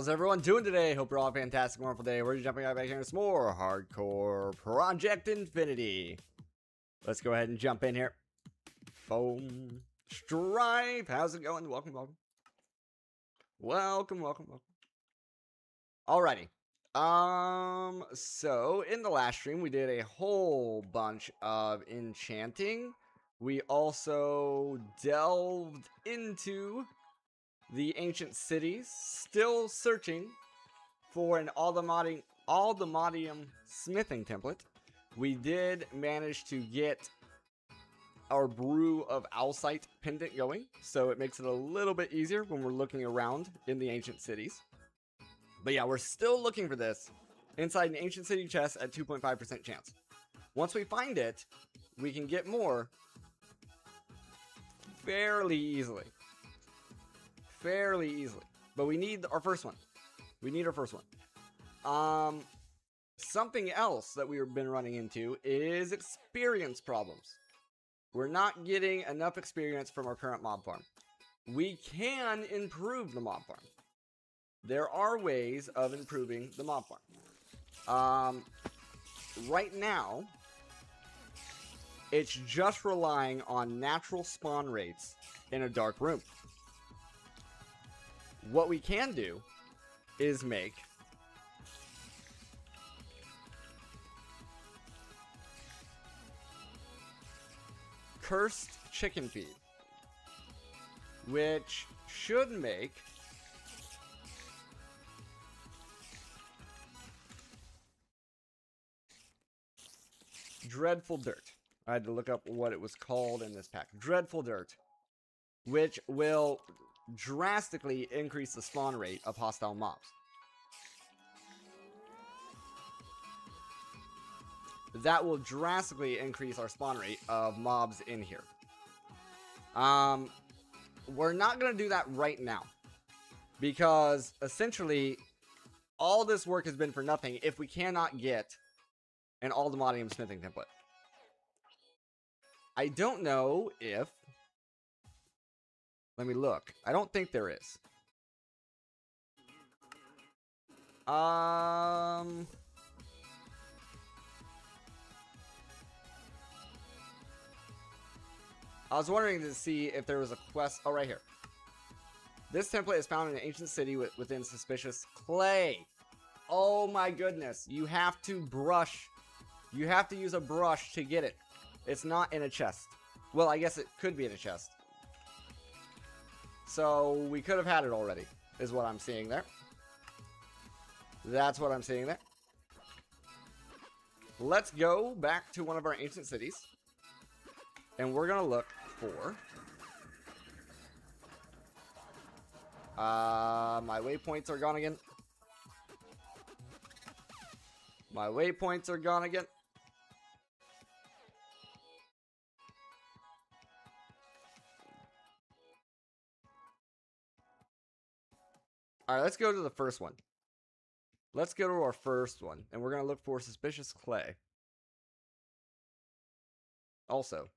How's everyone doing today? Hope you're all having a fantastic, wonderful day. We're jumping right back into some more Hardcore Project Infinity. Let's go ahead and jump in here. Boom. Stripe. How's it going? Welcome, welcome. Welcome, welcome, welcome. Alrighty. So in the last stream, we did a whole bunch of enchanting. We also delved into the ancient cities, still searching for an Aldemodium smithing template. We did manage to get our Brew of Alcite pendant going, so it makes it a little bit easier when we're looking around in the ancient cities. But yeah, we're still looking for this inside an ancient city chest at 2.5% chance. Once we find it, we can get more fairly easily. But we need our first one. Something else that we've been running into is experience problems. We're not getting enough experience from our current mob farm. We can improve the mob farm. There are ways of improving the mob farm. Right now, it's just relying on natural spawn rates in a dark room. What we can do is make cursed chicken feed, which should make dreadful dirt. I had to look up what it was called in this pack. Dreadful dirt, which will drastically increase the spawn rate of hostile mobs. That will drastically increase our spawn rate of mobs in here. We're not going to do that right now, because essentially all this work has been for nothing if we cannot get an Aldemodium smithing template. I don't know if... Let me look. I don't think there is. I was wondering to see if there was a quest. Oh, right here. This template is found in an ancient city within suspicious clay. Oh my goodness. You have to brush. You have to use a brush to get it. It's not in a chest. Well, I guess it could be in a chest. So we could have had it already, is what I'm seeing there. That's what I'm seeing there. Let's go back to one of our ancient cities. And we're going to look for... my waypoints are gone again. My waypoints are gone again. Alright, let's go to the first one. Let's go to our first one. And we're going to look for suspicious clay. Also.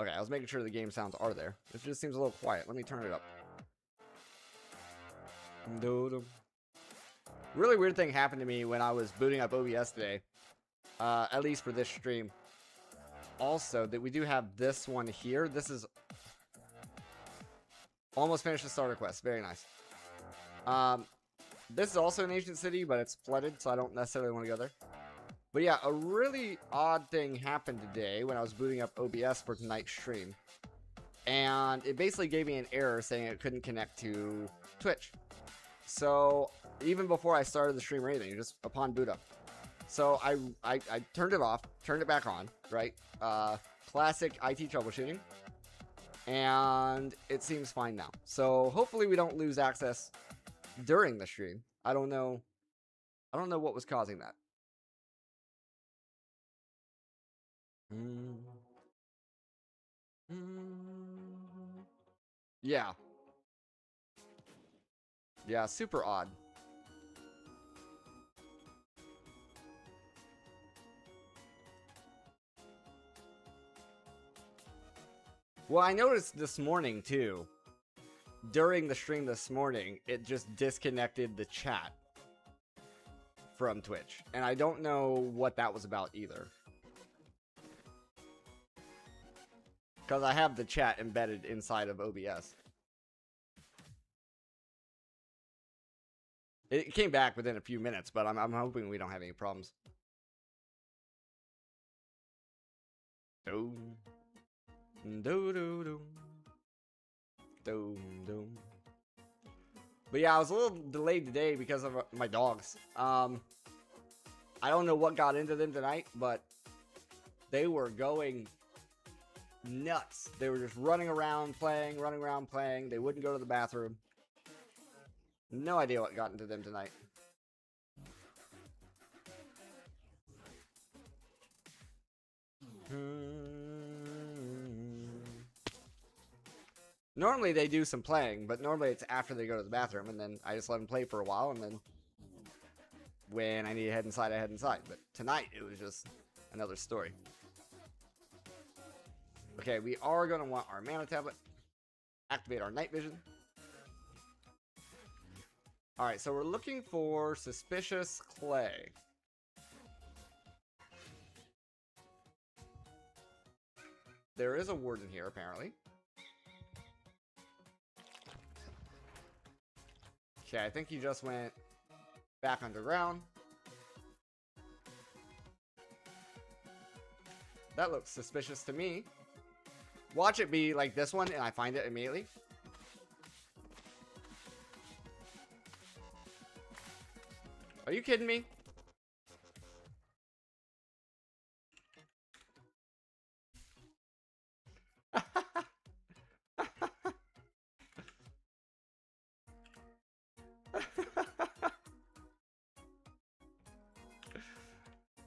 Okay, I was making sure the game sounds are there. It just seems a little quiet. Let me turn it up. Really weird thing happened to me when I was booting up OBS today. At least for this stream. Also, that we do have this one here. This is... Almost finished the starter quest. Very nice. This is also an ancient city, but it's flooded, so I don't necessarily want to go there. But yeah, a really odd thing happened today when I was booting up OBS for tonight's stream. And it basically gave me an error saying it couldn't connect to Twitch. So, even before I started the stream or anything, just upon boot up. So, I turned it off, turned it back on, right? Classic IT troubleshooting. And it seems fine now. So hopefully we don't lose access during the stream. I don't know what was causing that. Yeah. Yeah, super odd. Well, I noticed this morning too during the stream this morning, it just disconnected the chat from Twitch. And I don't know what that was about either. Because I have the chat embedded inside of OBS. It came back within a few minutes, but I'm hoping we don't have any problems. Doom. Doo doo doo. Doom doom. But yeah, I was a little delayed today because of my dogs. I don't know what got into them tonight, but they were going nuts. They were just running around playing. They wouldn't go to the bathroom. No idea what got into them tonight. Normally they do some playing, but normally it's after they go to the bathroom, and then I just let them play for a while, and then when I need to head inside, I head inside. But tonight, it was just another story. Okay, we are going to want our mana tablet. Activate our night vision. Alright, so we're looking for suspicious clay. There is a warden here, apparently. Okay, I think he just went back underground. That looks suspicious to me. Watch it be like this one, and I find it immediately. Are you kidding me?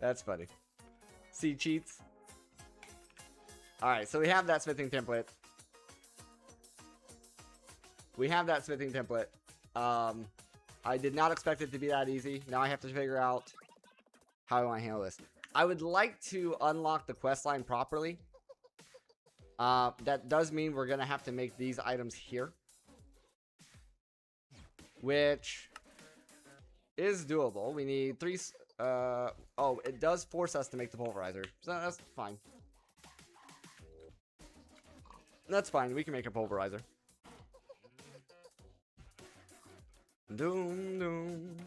That's funny. See cheats. Alright, so we have that smithing template. I did not expect it to be that easy. Now I have to figure out how do I handle this. I would like to unlock the quest line properly. That does mean we're going to have to make these items here. Which is doable. We need 3... oh, it does force us to make the pulverizer. So that's fine. That's fine. We can make a pulverizer. Doom, doom.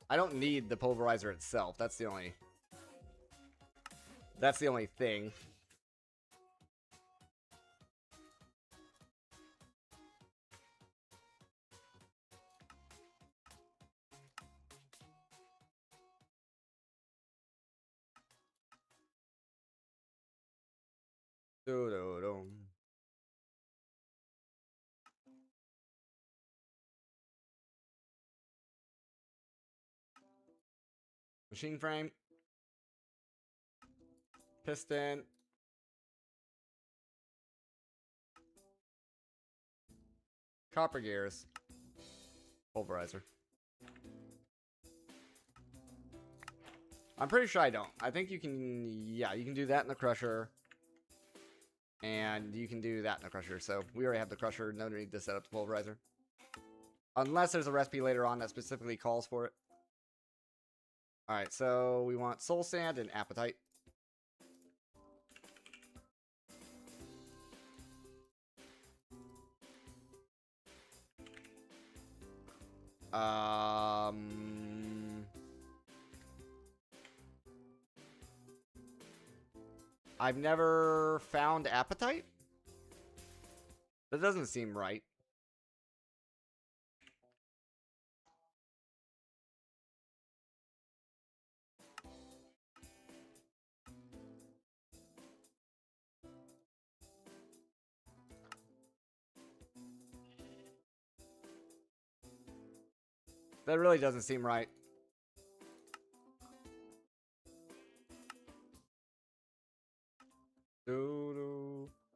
I don't need the pulverizer itself. That's the only thing. Do-do-dum. Machine frame. Piston. Copper gears. Pulverizer. I'm pretty sure I don't. I think you can, yeah, you can do that in the crusher. And you can do that in the crusher. So we already have the crusher. No need to set up the pulverizer. Unless there's a recipe later on that specifically calls for it. Alright, so we want soul sand and apatite. I've never found apatite. That doesn't seem right. That really doesn't seem right.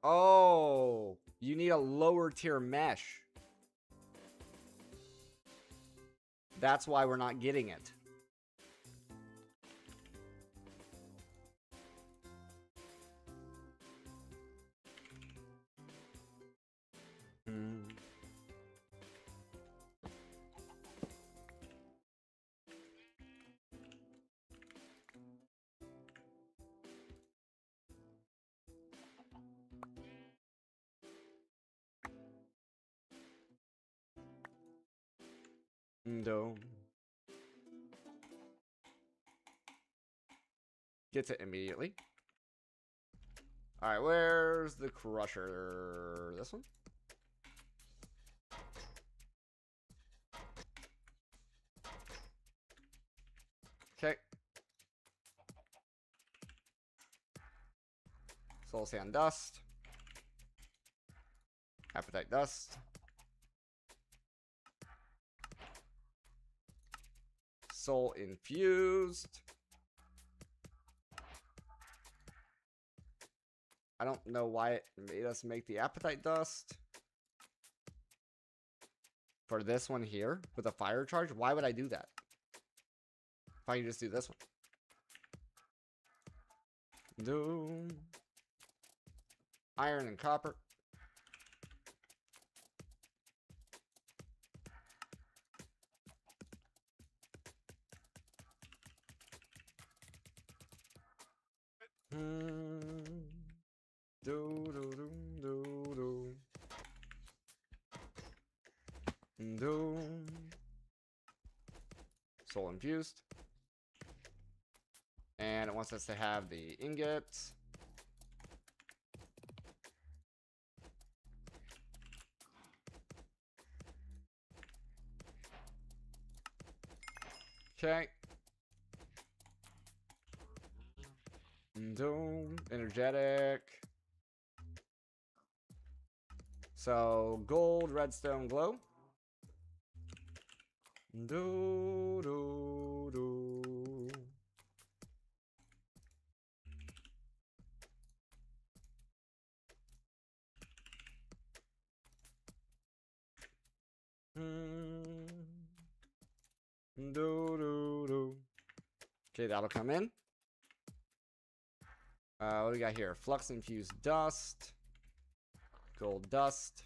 Oh, you need a lower tier mesh. That's why we're not getting it. No. Gets it immediately. Alright, where's the crusher? This one? Okay. Soul Sand Dust. Apatite Dust. Soul Infused. I don't know why it made us make the Apatite Dust. For this one here, with a fire charge, why would I do that? If I can just do this one. No. Iron and copper. Soul infused. And it wants us to have the ingots. Okay. Energetic. So gold, redstone, glow. Okay, that'll come in. What do we got here? Flux infused dust. Gold dust.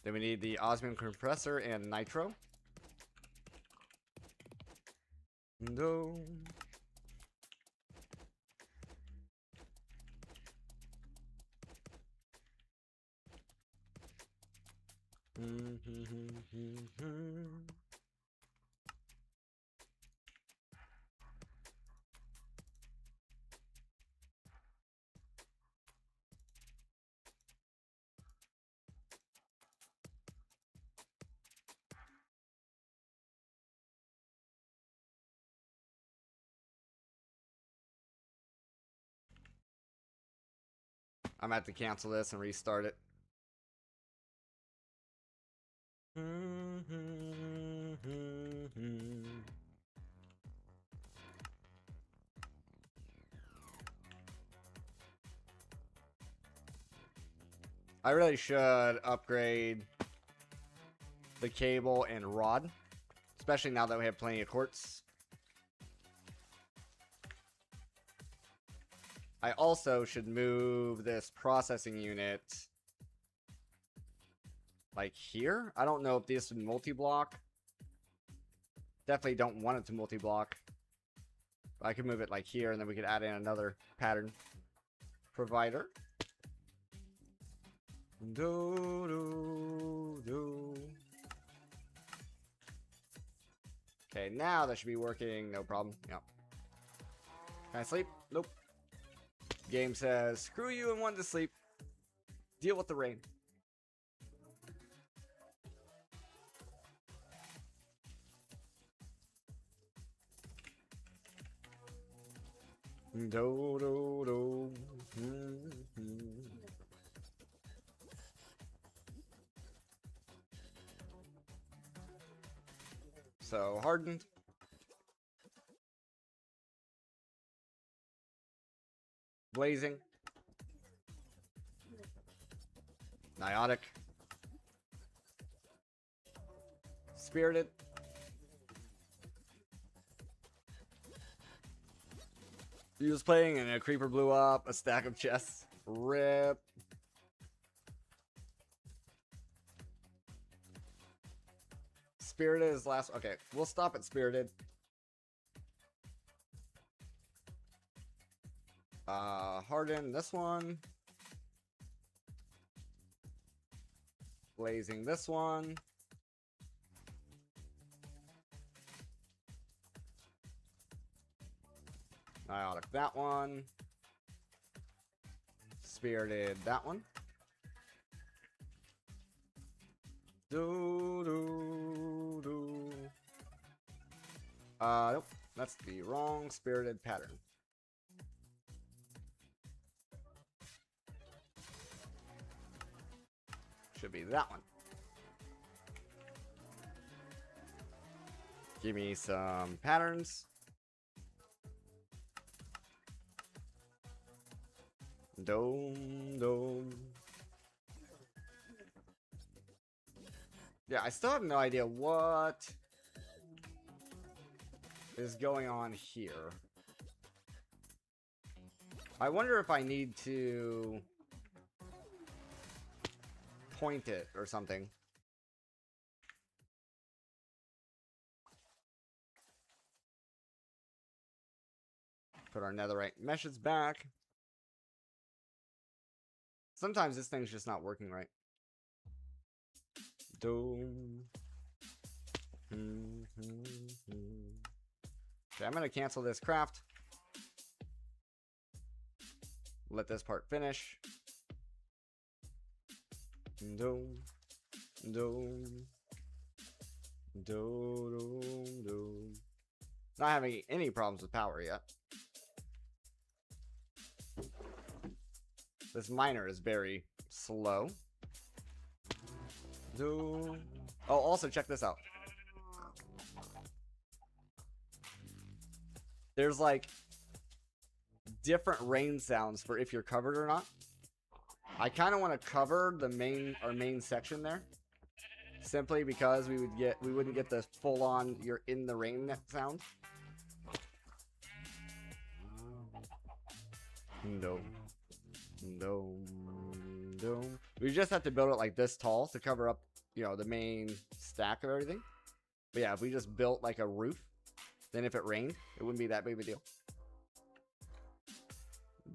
Then we need the osmium compressor and nitro. I'm gonna have to cancel this and restart it. I really should upgrade the cable and rod, especially now that we have plenty of quartz. I also should move this processing unit like here. I don't know if this would multi-block. Definitely don't want it to multi-block. I could move it like here, and then we could add in another pattern provider. Okay, now that should be working, no problem. Yep. Can I sleep? Nope. Game says, screw you and want to sleep. Deal with the rain. So, hardened. Blazing. Niotic. Spirited. He was playing and a creeper blew up, a stack of chests. RIP. Spirited is last. Okay, we'll stop at Spirited. Harden this one. Blazing this one. Niotic that one. Spirited that one. Nope. That's the wrong spirited pattern. Should be that one. Give me some patterns. Dome. Yeah, I still have no idea what is going on here. I wonder if I need to point it or something. Put our netherite meshes back. Sometimes this thing's just not working right. Dome. Okay, I'm gonna cancel this craft. Let this part finish. Dome. Not having any problems with power yet. This miner is very slow. Oh, also check this out. There's like different rain sounds for if you're covered or not. I kind of want to cover the our main section there, simply because we wouldn't get the full on you're in the rain sound. No. We just have to build it like this tall to cover up, you know, the main stack of everything. But yeah, if we just built like a roof, then if it rained, it wouldn't be that big of a deal.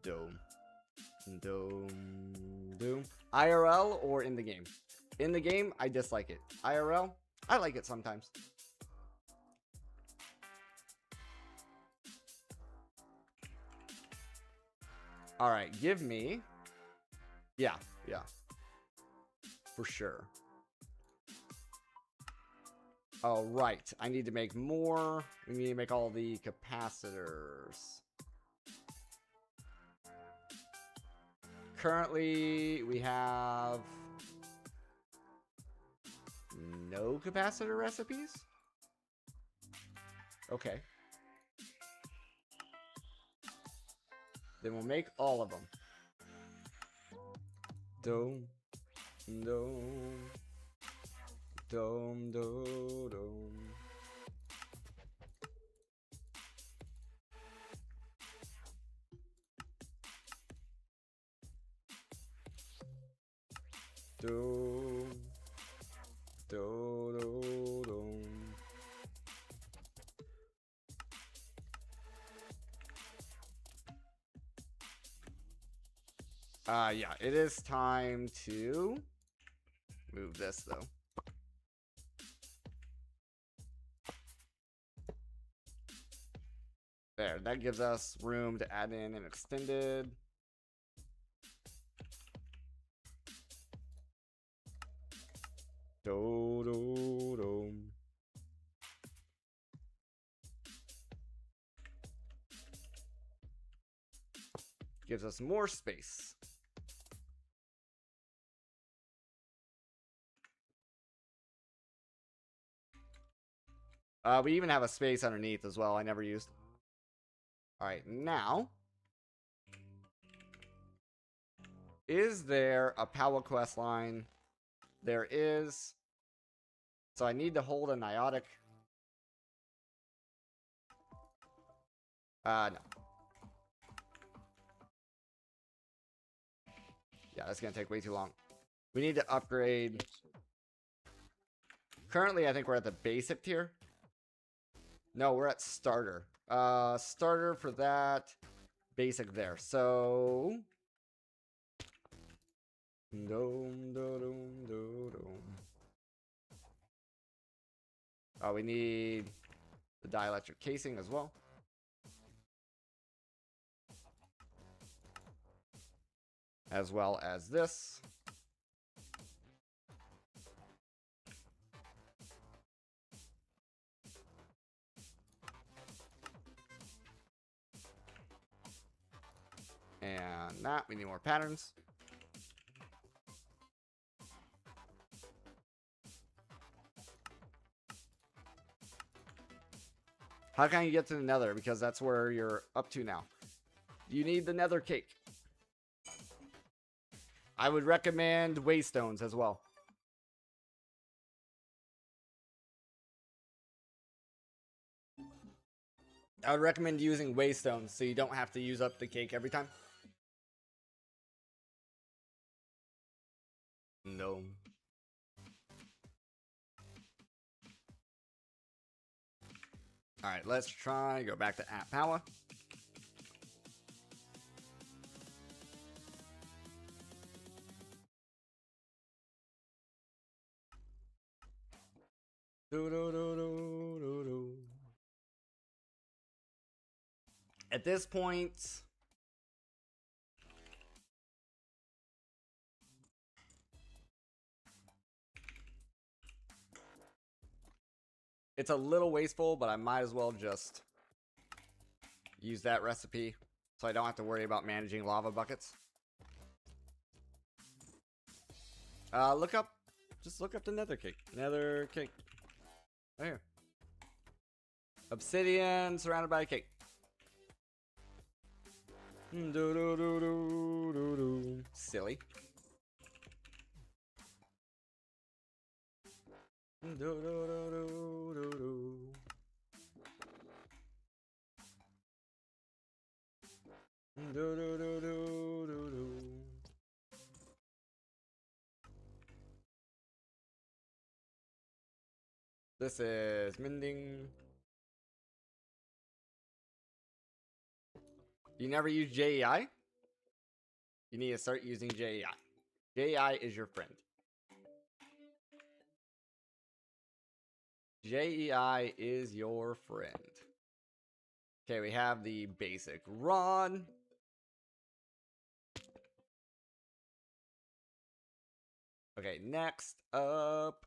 Dome. IRL or in the game? In the game, I dislike it. IRL, I like it sometimes. All right, give me. Yeah. For sure. Oh, right. I need to make more. We need to make all the capacitors. Currently, we have no capacitor recipes. Okay. Then we'll make all of them. Dome. Yeah, it is time to move this though. There, that gives us room to add in an extended. Gives us more space. We even have a space underneath as well. I never used. All right, now. Is there a Power Quest line? There is. So I need to hold a Niotic. No. Yeah, that's going to take way too long. We need to upgrade. Currently, I think we're at the basic tier. No, we're at starter. Starter for that. Basic there. So... Oh, we need the dielectric casing as well. As well as this. And that, we need more patterns. How can you get to the nether? Because that's where you're up to now. You need the nether cake. I would recommend waystones as well. I would recommend using waystones so you don't have to use up the cake every time. No. Alright, let's try. Go back to app power. At this point, it's a little wasteful, but I might as well just use that recipe so I don't have to worry about managing lava buckets. Just look up the nether cake. Nether cake. Right here. Obsidian surrounded by a cake. Silly. This is mending. You never use JEI? You need to start using JEI. JEI is your friend. JEI is your friend. Okay, we have the basic rod. Okay, next up.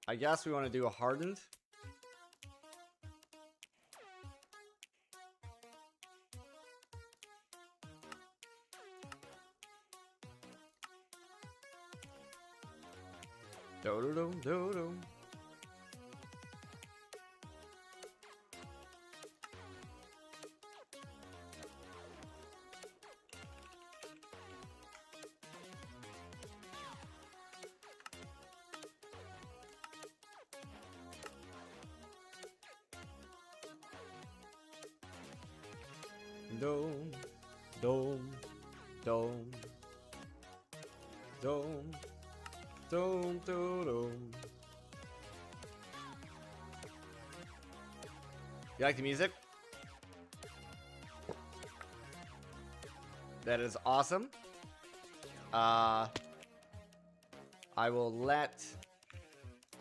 I guess we want to do a hardened. Do-do-do-do-do. Dome, dome, dome, dome, dome, dome. You like the music? That is awesome. I will let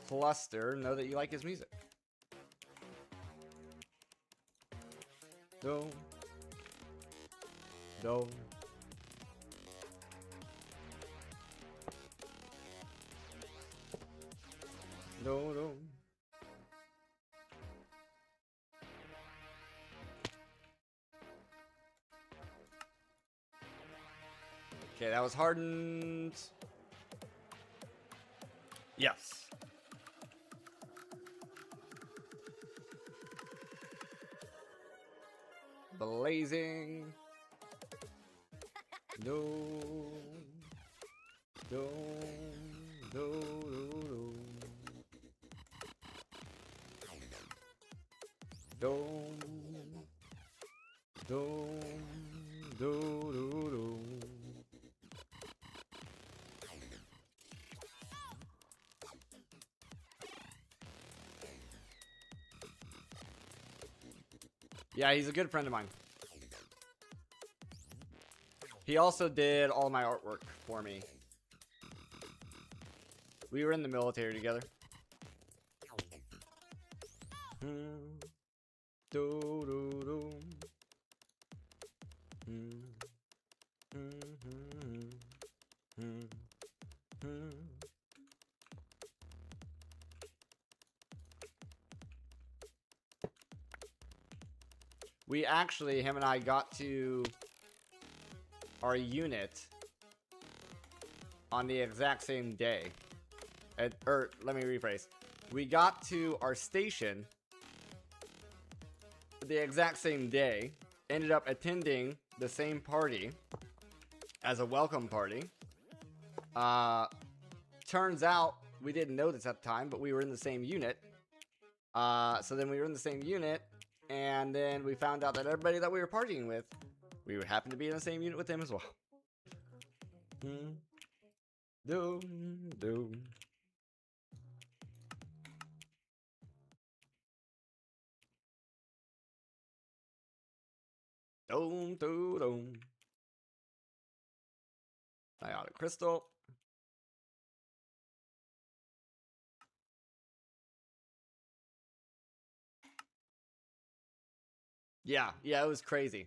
Cluster know that you like his music. Dome. Dome. No. Okay, that was hardened. Yes. Blazing. No. No. No. No. Dome, dome, dome. Yeah, he's a good friend of mine. He also did all my artwork for me. We were in the military together. We actually, him and I got to our unit on the exact same day. Or, let me rephrase. We got to our station the exact same day, ended up attending the same party as a welcome party. Turns out, we didn't know this at the time, but we were in the same unit. So then we were in the same unit, and then we found out that everybody that we were partying with, we happened to be in the same unit with them as well. Doom, doom. Doom, doom, doom. Ionic crystal. Yeah, it was crazy.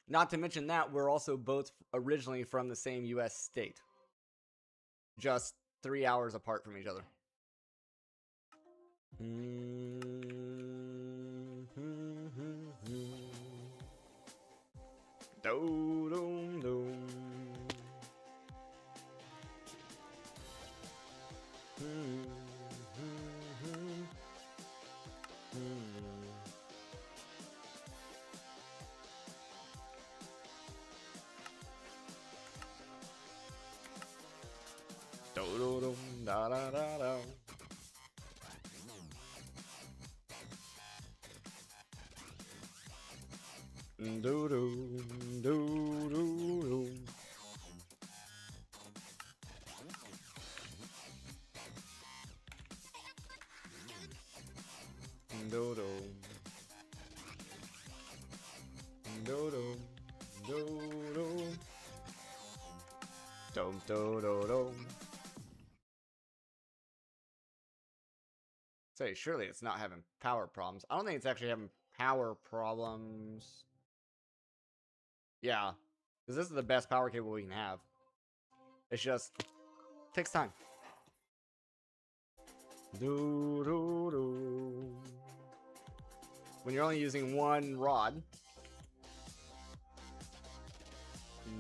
Not to mention that we're also both originally from the same U.S. state. Just 3 hours apart from each other. Do, do, do. Do, do, do, da, da, da, da. Do, do, do, do, do. Do, do. Do, do. Do, do. Dum, do, do, do. Say, surely it's not having power problems. I don't think it's actually having power problems. Yeah, because this is the best power cable we can have. It's just takes time. Do, do, do. When you're only using one rod.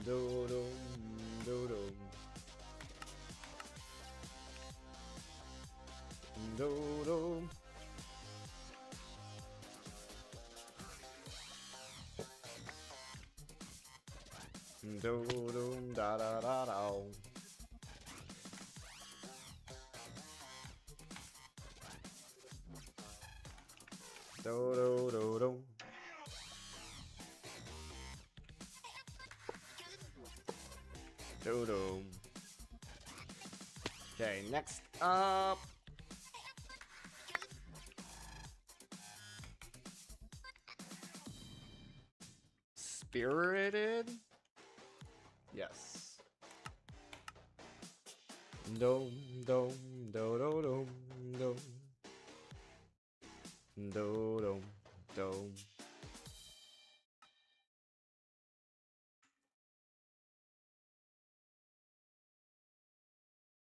Do, do, do, do. Do, do. Do, do, da, da, da, da. Do, do, do, do. Do, do. Okay, next up. Spirited? Yes. Dom, dom, do, do, dom, dom. Do, dom, dom.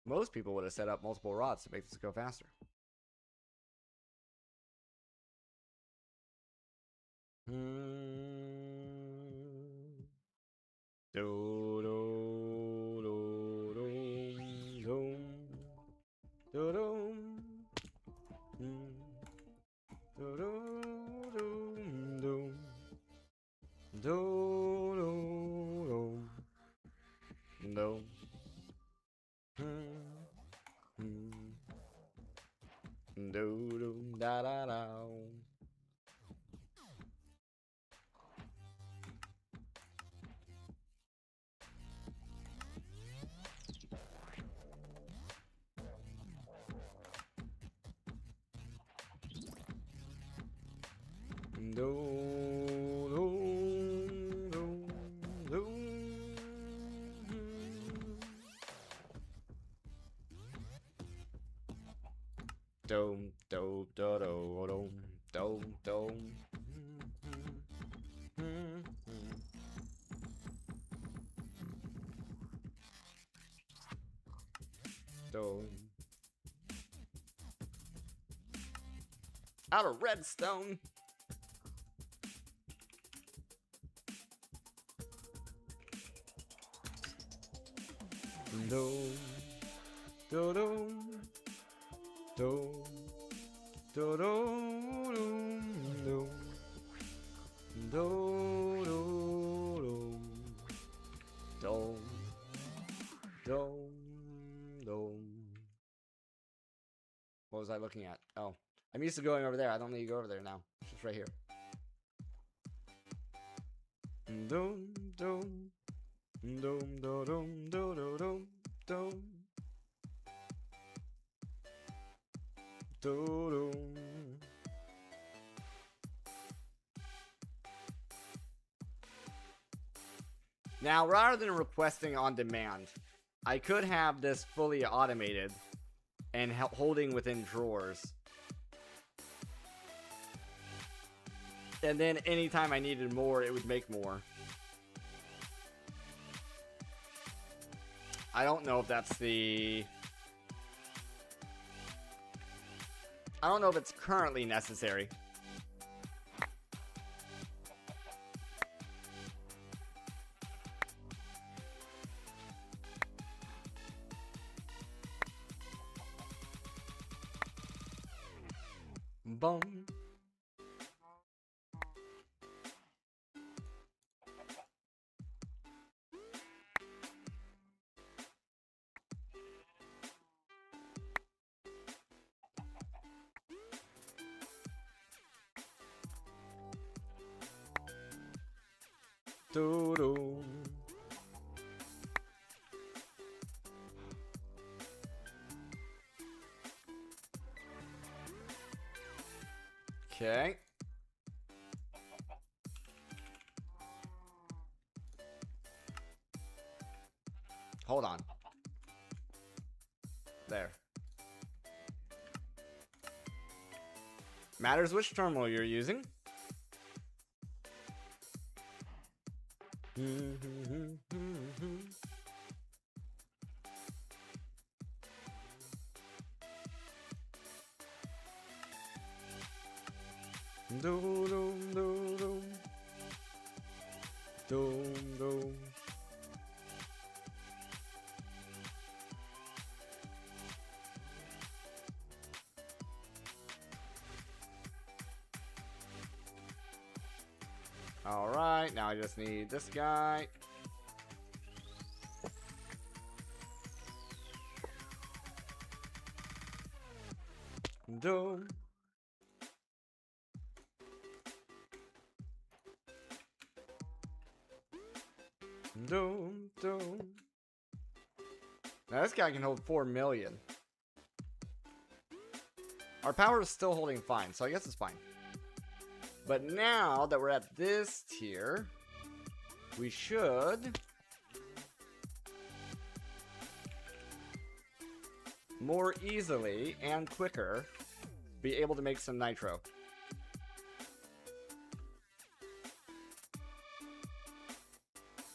Most people would have set up multiple rods to make this go faster. Do, do, do, do, do. Do, do. bow. Dome, dome, dome, dome, dome, dome. Dome. Out of redstone. Dome, dome, dome, dome, dome, dome, dome, dome, dome. What was I looking at? Oh, I'm used to going over there. I don't need to go over there now. It's just right here. Dome, dome, dome, dome, dome, dome, dome, dome. Now, rather than requesting on demand, I could have this fully automated and holding within drawers. And then anytime I needed more, it would make more. I don't know if that's the... I don't know if it's currently necessary. Boom. Doo-doo. Okay. Hold on. There. Matters which terminal you're using. Doom, doom, doom, doom. Doom, doom. All right, now I just need this guy. Doom. Doom, doom. Now this guy can hold 4 million. Our power is still holding fine, so I guess it's fine. But now that we're at this tier, we should more easily and quicker be able to make some nitro.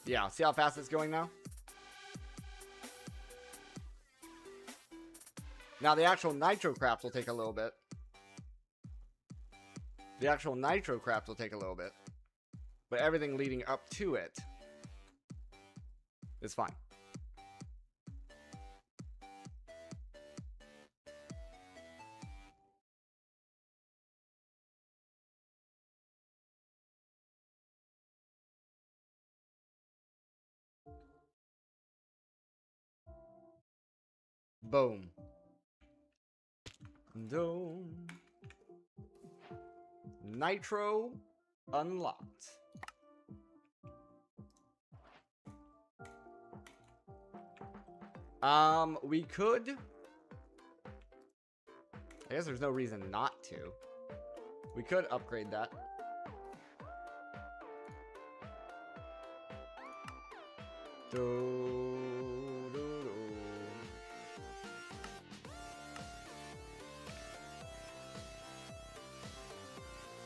Yeah, see how fast it's going now? Now the actual nitro craft will take a little bit. The actual nitro craft will take a little bit. But everything leading up to it is fine. Boom. Boom. Nitro unlocked. We could... I guess there's no reason not to. We could upgrade that.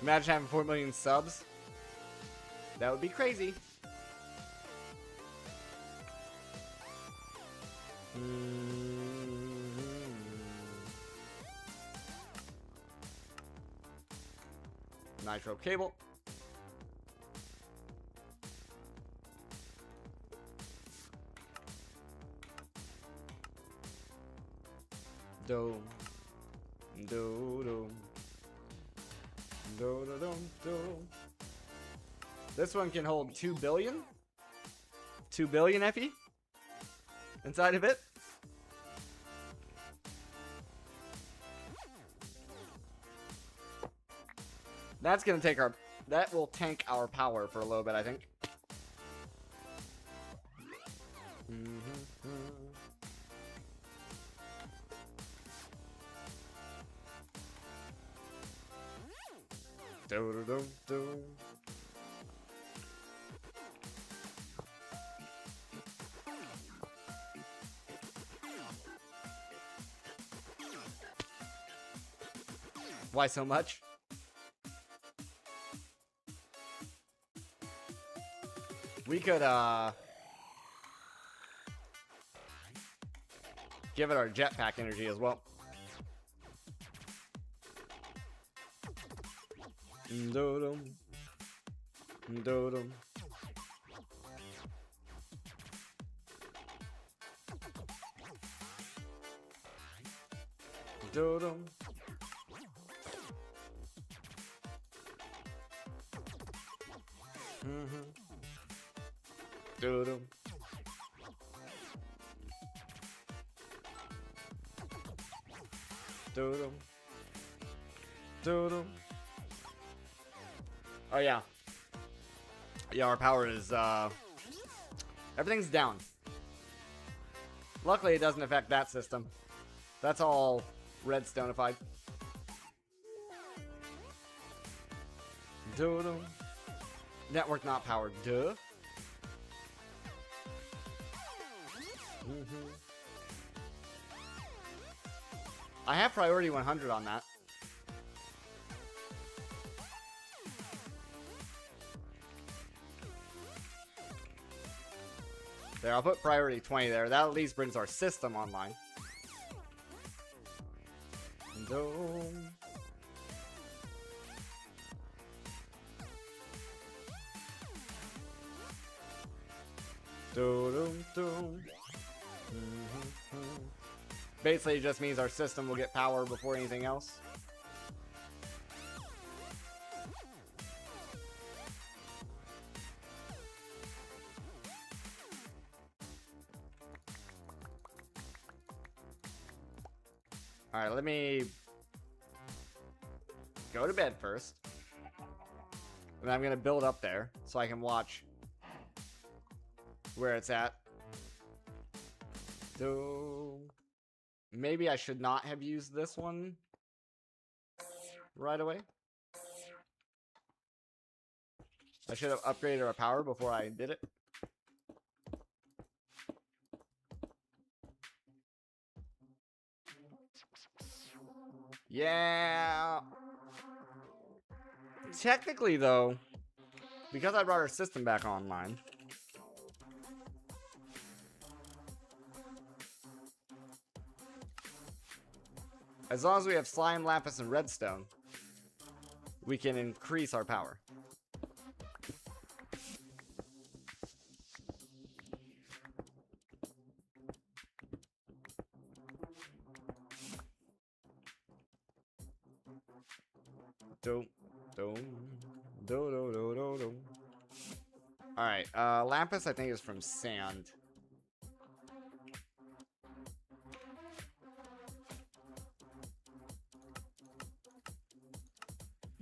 Imagine having 4 million subs. That would be crazy. Nitro cable. Do do do do do do do. This one can hold 2 billion. 2 billion FE inside of it. That's gonna take our... That will tank our power for a little bit, I think. Do do do do. Why so much? We could, give it our jetpack energy as well. Do-dum. Do-dum. Do-dum. Do-dum. Do-dum. Do-dum. Oh yeah. Yeah, our power is everything's down. Luckily it doesn't affect that system. That's all redstone-ified. Do-dum. Network not powered. Duh. I have priority 100 on that. There, I'll put priority 20 there. That at least brings our system online. Dome. Basically, it just means our system will get power before anything else. Alright, let me go to bed first. And I'm going to build up there so I can watch where it's at. So maybe I should not have used this one right away. I should have upgraded our power before I did it. Yeah. Technically, though, because I brought our system back online, as long as we have slime, lapis, and redstone, we can increase our power. Alright, lapis I think is from sand.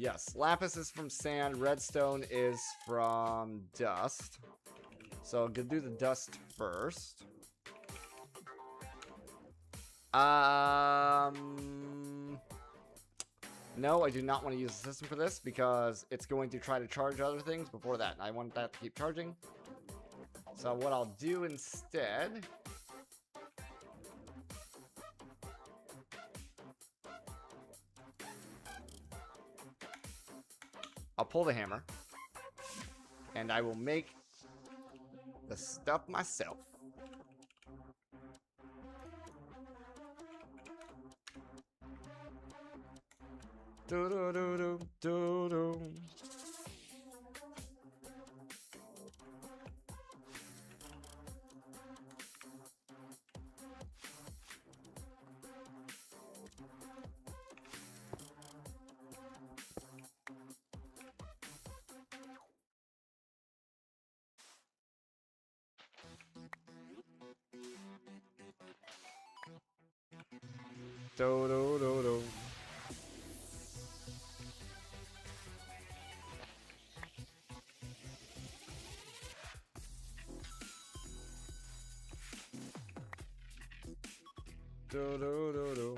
Yes, lapis is from sand, redstone is from dust. So I'm gonna do the dust first. No, I do not want to use the system for this because it's going to try to charge other things before that. And I want that to keep charging. So what I'll do instead... I'll pull the hammer. And I will make the stuff myself. Do do do do do do. Do do do do. Do do do do.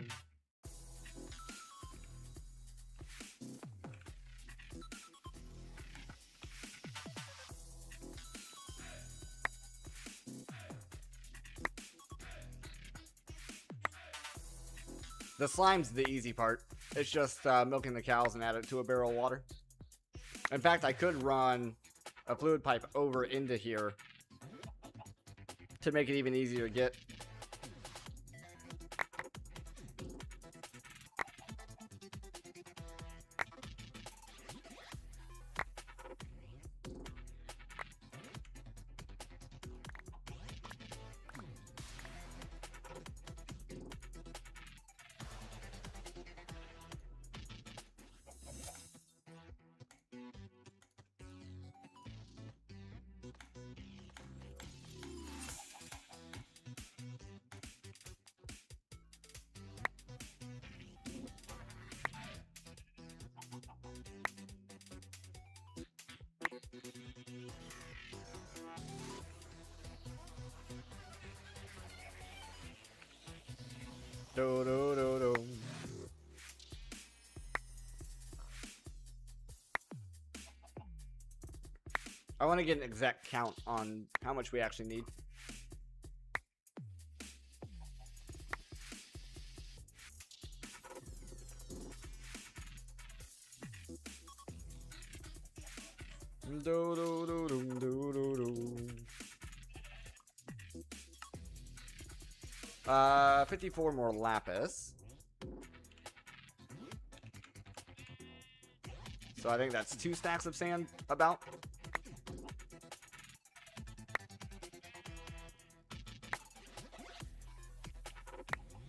The slime's the easy part. It's just milking the cows and add it to a barrel of water. In fact, I could run a fluid pipe over into here to make it even easier to get. Do do do do. I want to get an exact count on how much we actually need. Do do do do do do do. 54 more lapis. So I think that's 2 stacks of sand, about.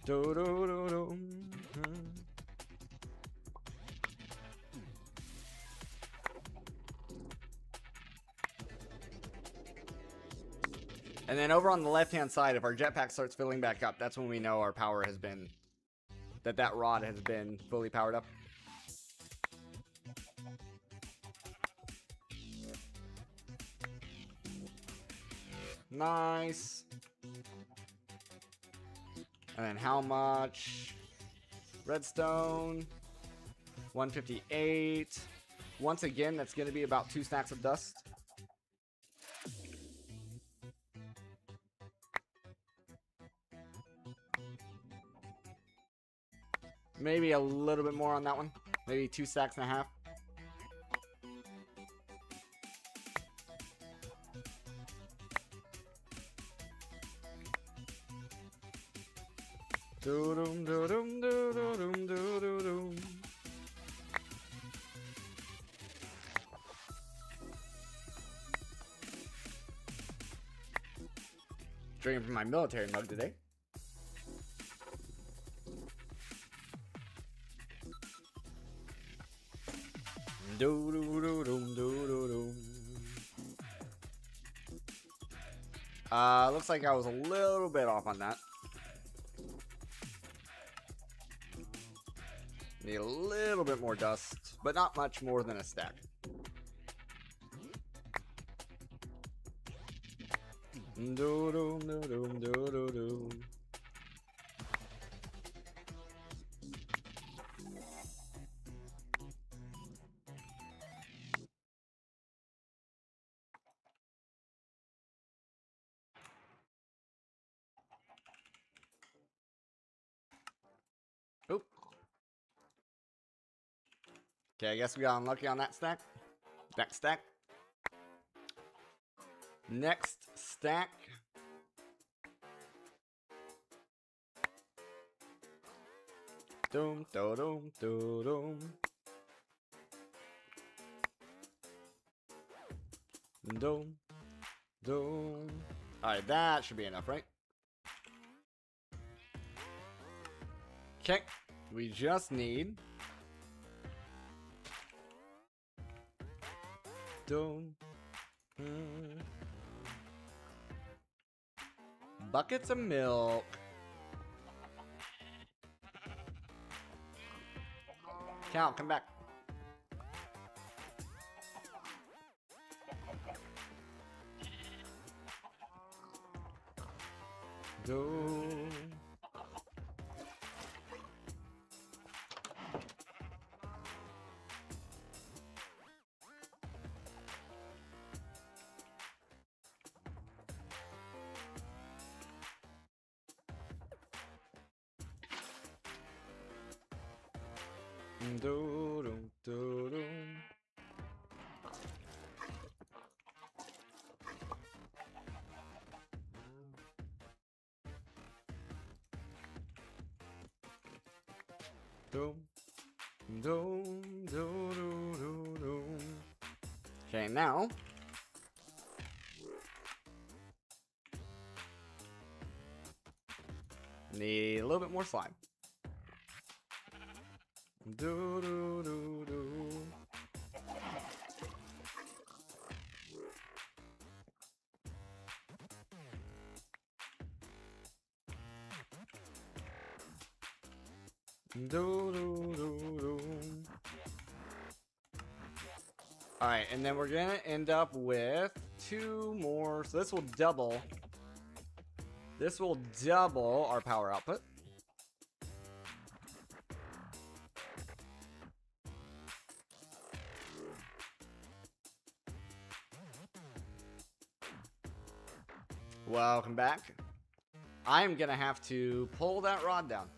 Do do do do. And then over on the left-hand side, if our jetpack starts filling back up, that's when we know our power has been... that rod has been fully powered up. Nice. And then how much? Redstone. 158. Once again, that's going to be about 2 stacks of dust. Maybe a little bit more on that one. Maybe 2 stacks and a half. Do-dum, do-dum, do-dum, do-dum. Drinking from my military mug today. Looks like I was a little bit off on that. Need a little bit more dust. but not much more than a stack. Oop. Okay, I guess we got unlucky on that stack. Next stack. Next stack. Doom, do, doom, do, doom. Doom, doom. Alright, that should be enough, right? Okay, we just need doom. Buckets of milk. Cal, come back. Doom. Doom, doom, doom. Doom, doom, doom, doom, doom. Okay, now need a little bit more slime. Do do do do. Do do do do. All right, and then we're gonna end up with 2 more. So this will double. This will double our power output. Welcome back. I'm gonna have to pull that rod down.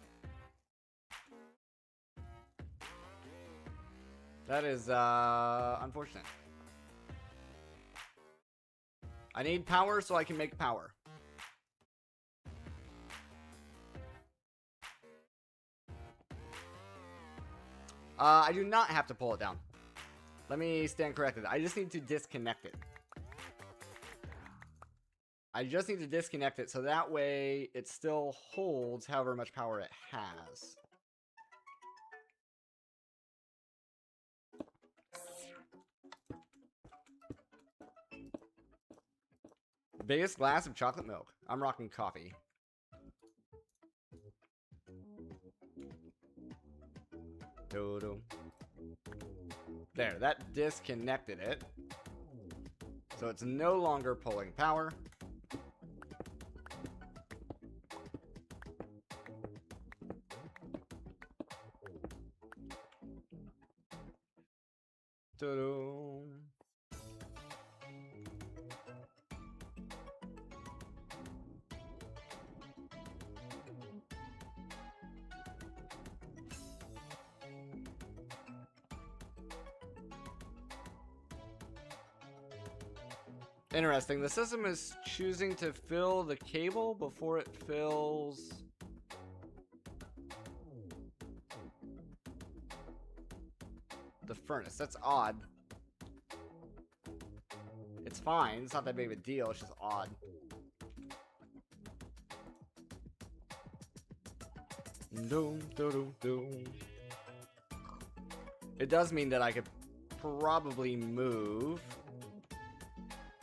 That is unfortunate. I need power so I can make power. I do not have to pull it down. Let me stand corrected. I just need to disconnect it. I just need to disconnect it so that way it still holds however much power it has. Biggest glass of chocolate milk. I'm rocking coffee. Dodo. There, that disconnected it. So it's no longer pulling power. Dodo. Interesting. The system is choosing to fill the cable before it fills the furnace. That's odd. It's fine. It's not that big of a deal. It's just odd. Doom, doom, doom. It does mean that I could probably move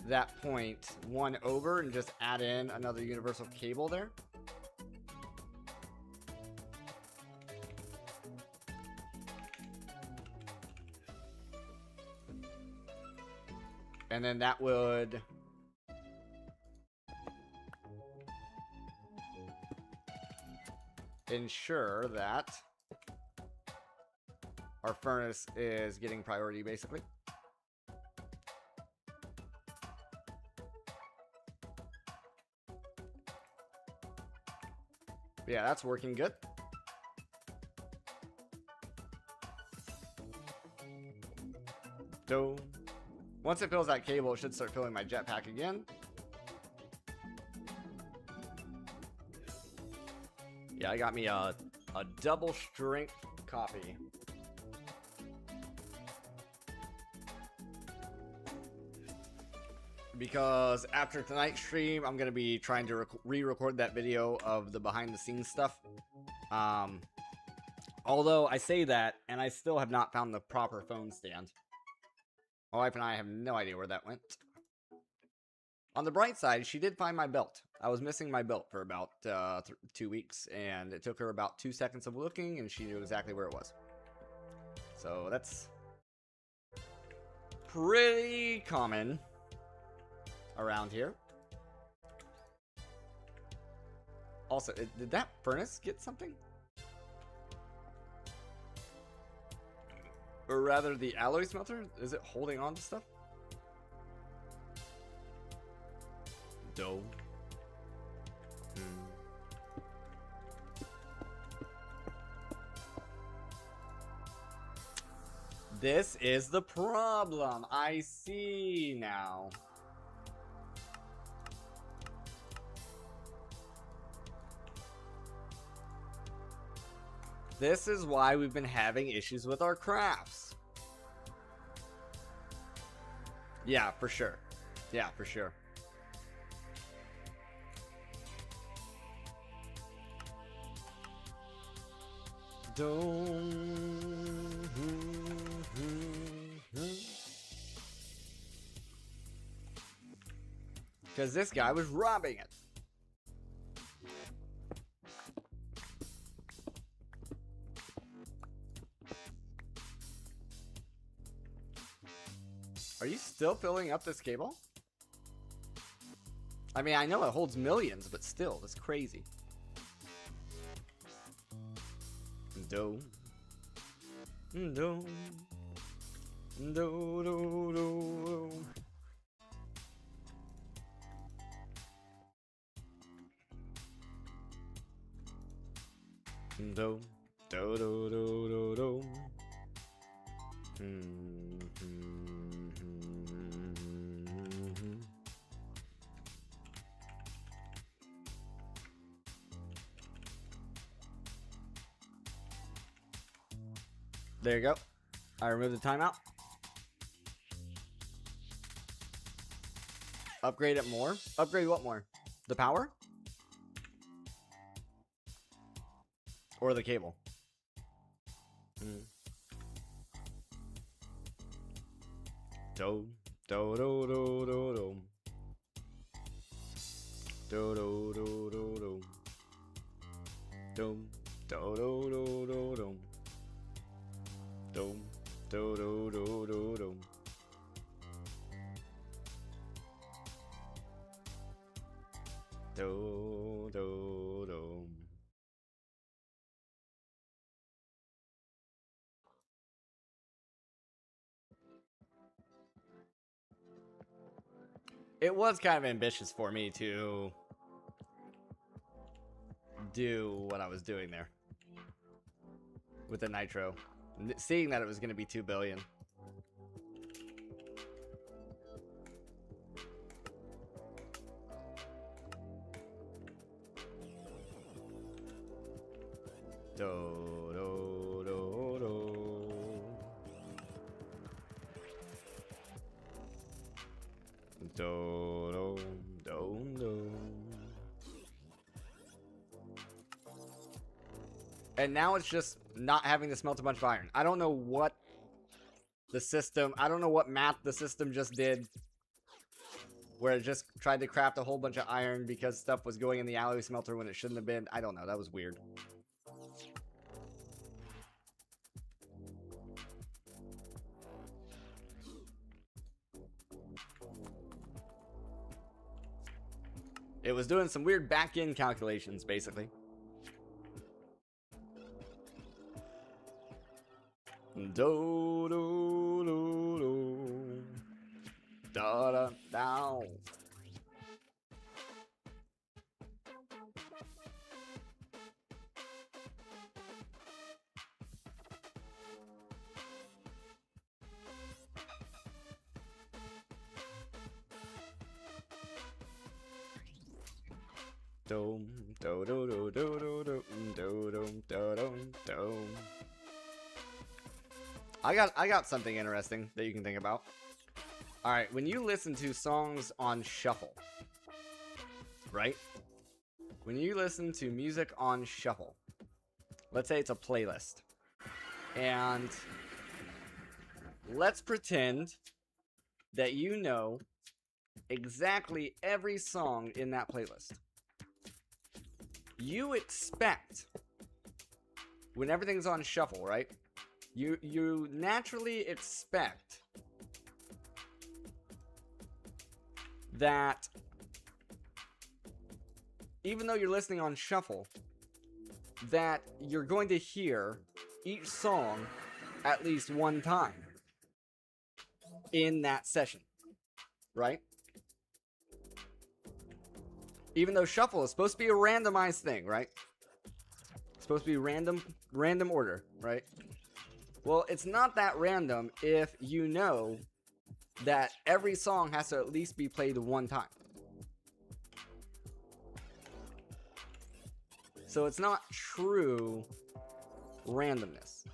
that point 1 over and just add in another universal cable there. And then that would ensure that our furnace is getting priority, basically. Yeah, that's working good. So, once it fills that cable, it should start filling my jetpack again. Yeah, I got me a double strength coffee. Because after tonight's stream, I'm going to be trying to re-record that video of the behind-the-scenes stuff. Although I say that, and I still have not found the proper phone stand. My wife and I have no idea where that went. On the bright side, she did find my belt. I was missing my belt for about 2 weeks, and it took her about 2 seconds of looking, and she knew exactly where it was. So that's pretty common around here. Also, did that furnace get something? Or rather, the alloy smelter? Is it holding on to stuff? Dough. This is the problem. I see now. This is why we've been having issues with our crafts. Yeah, for sure. Yeah, for sure. Because this guy was robbing it. Are you still filling up this cable? I mean, I know it holds millions, but still, that's crazy. Do. Do. Do, do, do. Do, do, do, do, do. There you go. I removed the timeout. Upgrade it more? Upgrade what more? The power? Or the cable? Do, do, do, do, do, do. Do, do, do, do, do. Do, do, do, do, do, do. Do, do, do, do, do, do. Do, do, do. It was kind of ambitious for me to do what I was doing there with the nitro, seeing that it was going to be 2 billion. Do, do, do, do. Do, do, do, do. And now it's just not having to smelt a bunch of iron. I don't know what the system, I don't know what math the system just did, where it just tried to craft a whole bunch of iron because stuff was going in the alloy smelter when it shouldn't have been. I don't know, that was weird. It was doing some weird back-end calculations, basically. Do do do do da da down. Dum do do do do do do do do do do. I got something interesting that you can think about. All right, when you listen to songs on shuffle, right? When you listen to music on shuffle, let's say it's a playlist, and let's pretend that you know exactly every song in that playlist. You expect, when everything's on shuffle, right? You naturally expect that even though you're listening on shuffle, that you're going to hear each song at least one time in that session, right? Even though shuffle is supposed to be a randomized thing, right? It's supposed to be random order, right? Well, it's not that random if you know that every song has to at least be played one time. So it's not true randomness.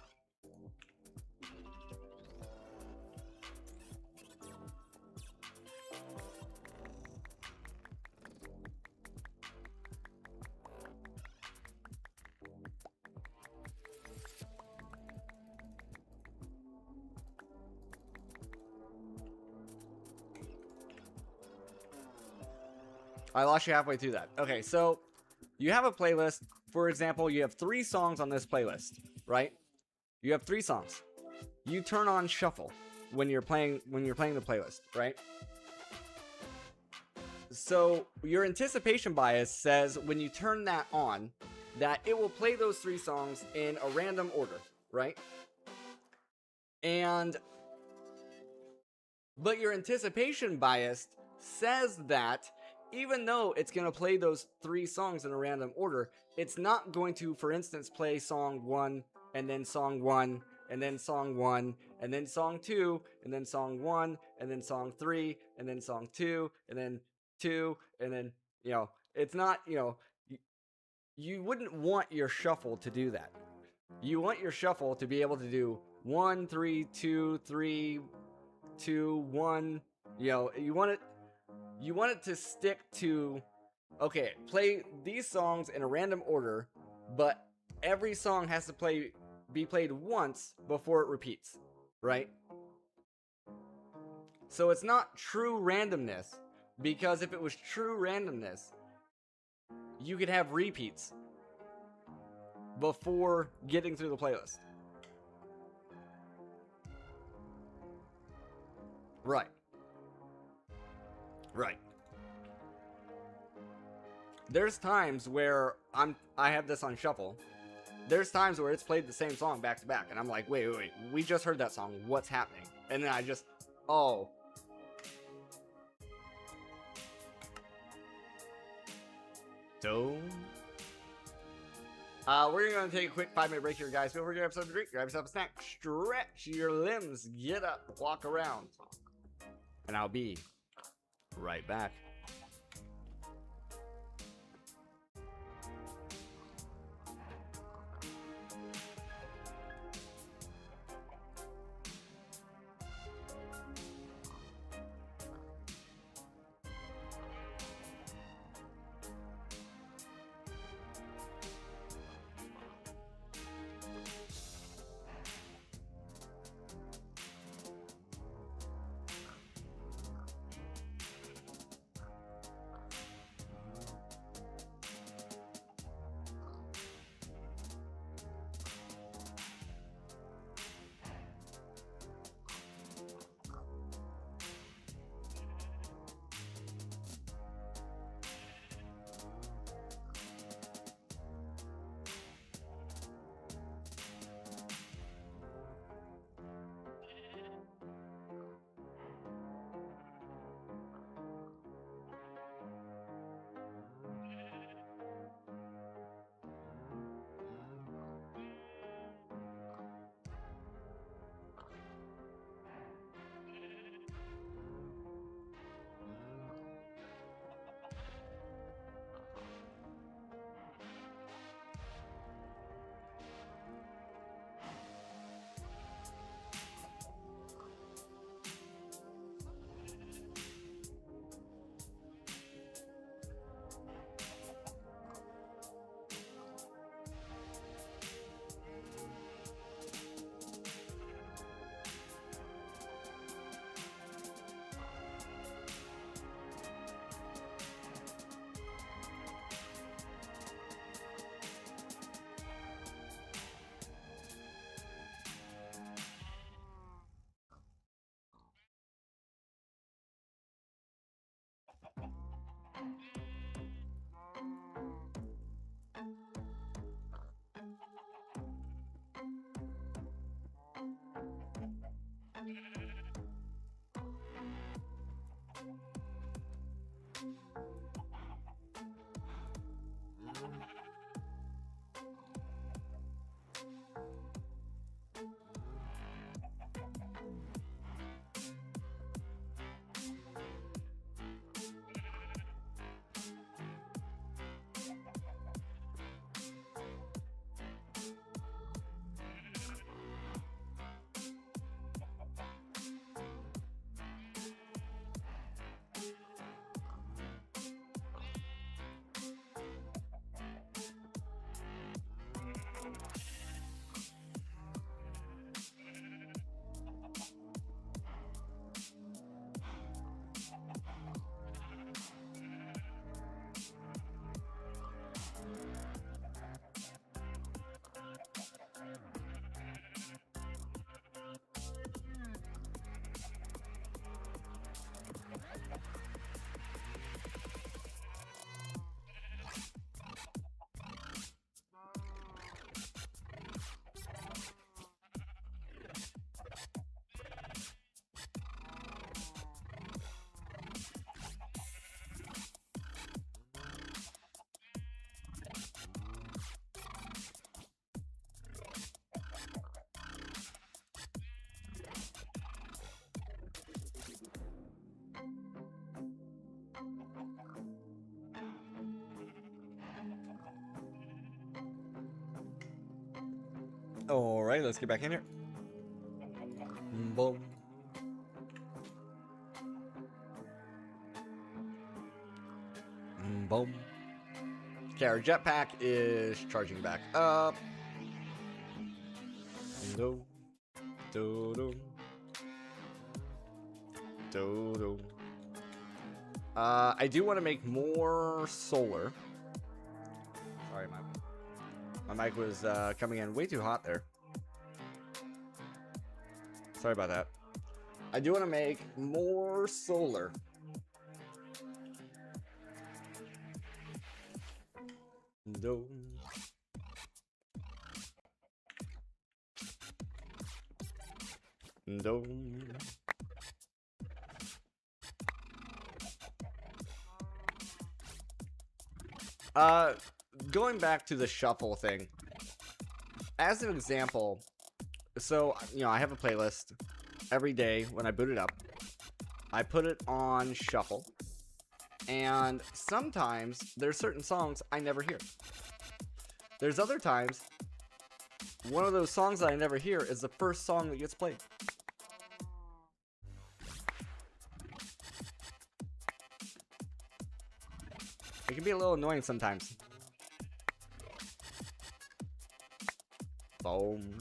I lost you halfway through that. Okay, so you have a playlist. For example, you have 3 songs on this playlist, right? You have 3 songs. You turn on shuffle when you're playing the playlist, right? So your anticipation bias says when you turn that on, that it will play those 3 songs in a random order, right? But your anticipation bias says that even though it's going to play those 3 songs in a random order, it's not going to, for instance, play song 1, and then song 1, and then song 1, and then song 2, and then song 1, and then song 3, and then song 2, and then 2, and then, it's not, you wouldn't want your shuffle to do that. You want your shuffle to be able to do 1, 3, 2, 3, 2, 1, you want it to stick to, okay, play these songs in a random order, but every song has to be played once before it repeats, right? So it's not true randomness, because if it was true randomness, you could have repeats before getting through the playlist. Right. There's times where I have this on shuffle. There's times where it's played the same song back to back, and I'm like, wait, we just heard that song. What's happening? And then we're gonna take a quick 5-minute break here, guys. Feel free to grab something to drink, grab yourself a snack, stretch your limbs, get up, walk around, and I'll be right back. All right, let's get back in here. Boom. Boom. Okay, our jetpack is charging back up. Do, do, do. Do, do. I do want to make more solar. Sorry, my mic was coming in way too hot there. Sorry about that. I do want to make more solar. Do. Do. Going back to the shuffle thing. As an example, so, you know, I have a playlist every day when I boot it up. I put it on shuffle. And sometimes there's certain songs I never hear. There's other times one of those songs that I never hear is the first song that gets played. It can be a little annoying sometimes. Boom.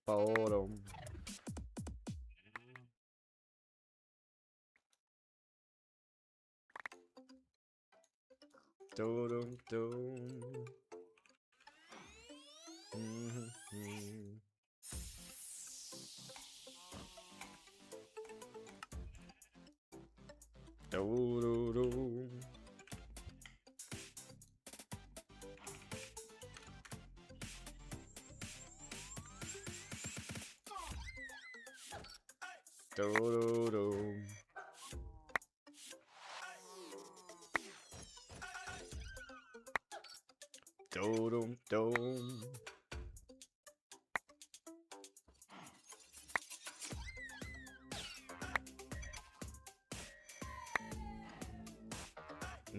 Boom. Do do do. Do do do. Do do do. Do do do.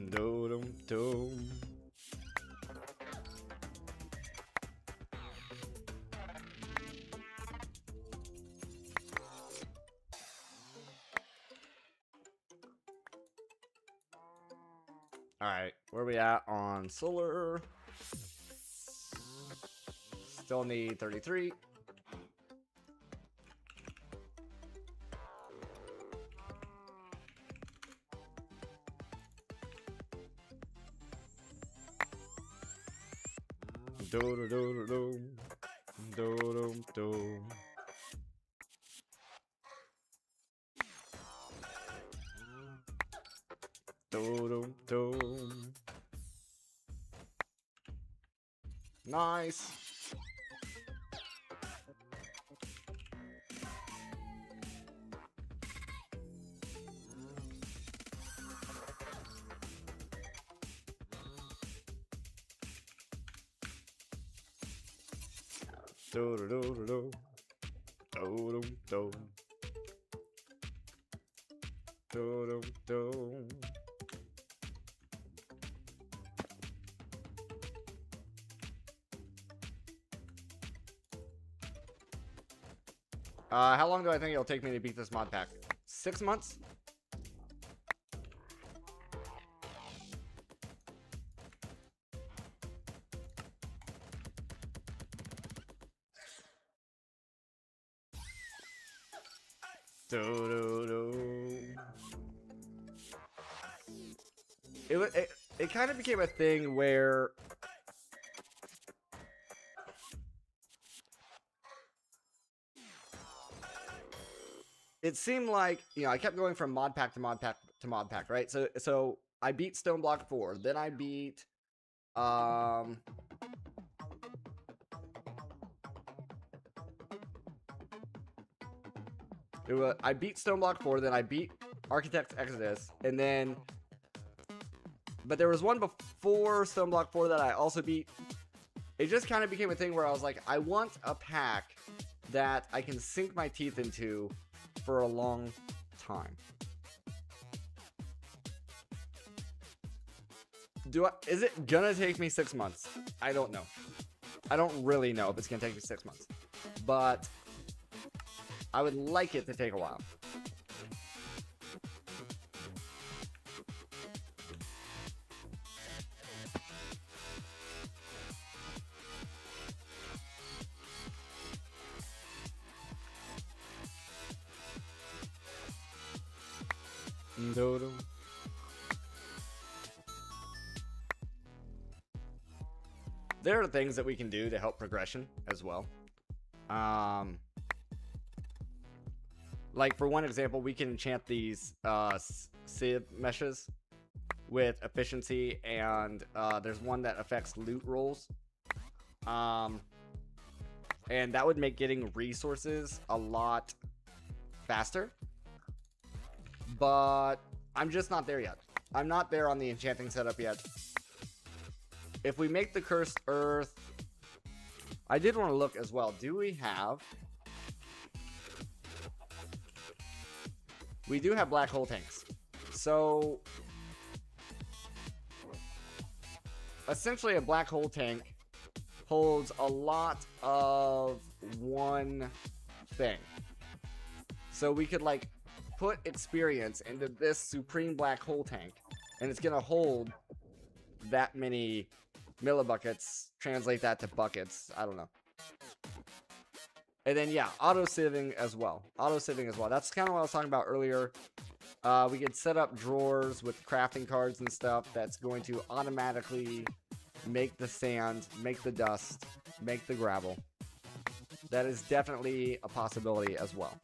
Do do do. Alright, where are we at on solar? Still need 33. Do do do do do do do. Dum, dum. Nice. Do do do do do do do do do. How long do I think it'll take me to beat this mod pack? 6 months? Do, do, do. It kind of became a thing where it seemed like, you know, I kept going from mod pack to mod pack to mod pack, right? So I beat Stoneblock 4, then I beat I beat Stoneblock 4, then I beat Architect's Exodus, and then but there was one before Stoneblock 4 that I also beat. It just kind of became a thing where I was like, I want a pack that I can sink my teeth into for a long time. Is it gonna take me 6 months? I don't know. I don't really know if it's gonna take me 6 months, but I would like it to take a while. Dodo. There are things that we can do to help progression as well. Like for one example, we can enchant these sieve meshes with efficiency, and there's one that affects loot rolls. And that would make getting resources a lot faster. But I'm just not there yet. I'm not there on the enchanting setup yet. If we make the Cursed Earth, I did want to look as well. Do we have... We do have black hole tanks. So essentially a black hole tank holds a lot of one thing. So we could like put experience into this supreme black hole tank, and it's gonna hold that many millibuckets. Translate that to buckets. I don't know. And then yeah, auto sieving as well. Auto sieving as well. That's kind of what I was talking about earlier. We could set up drawers with crafting cards and stuff that's going to automatically make the sand, make the dust, make the gravel. That is definitely a possibility as well.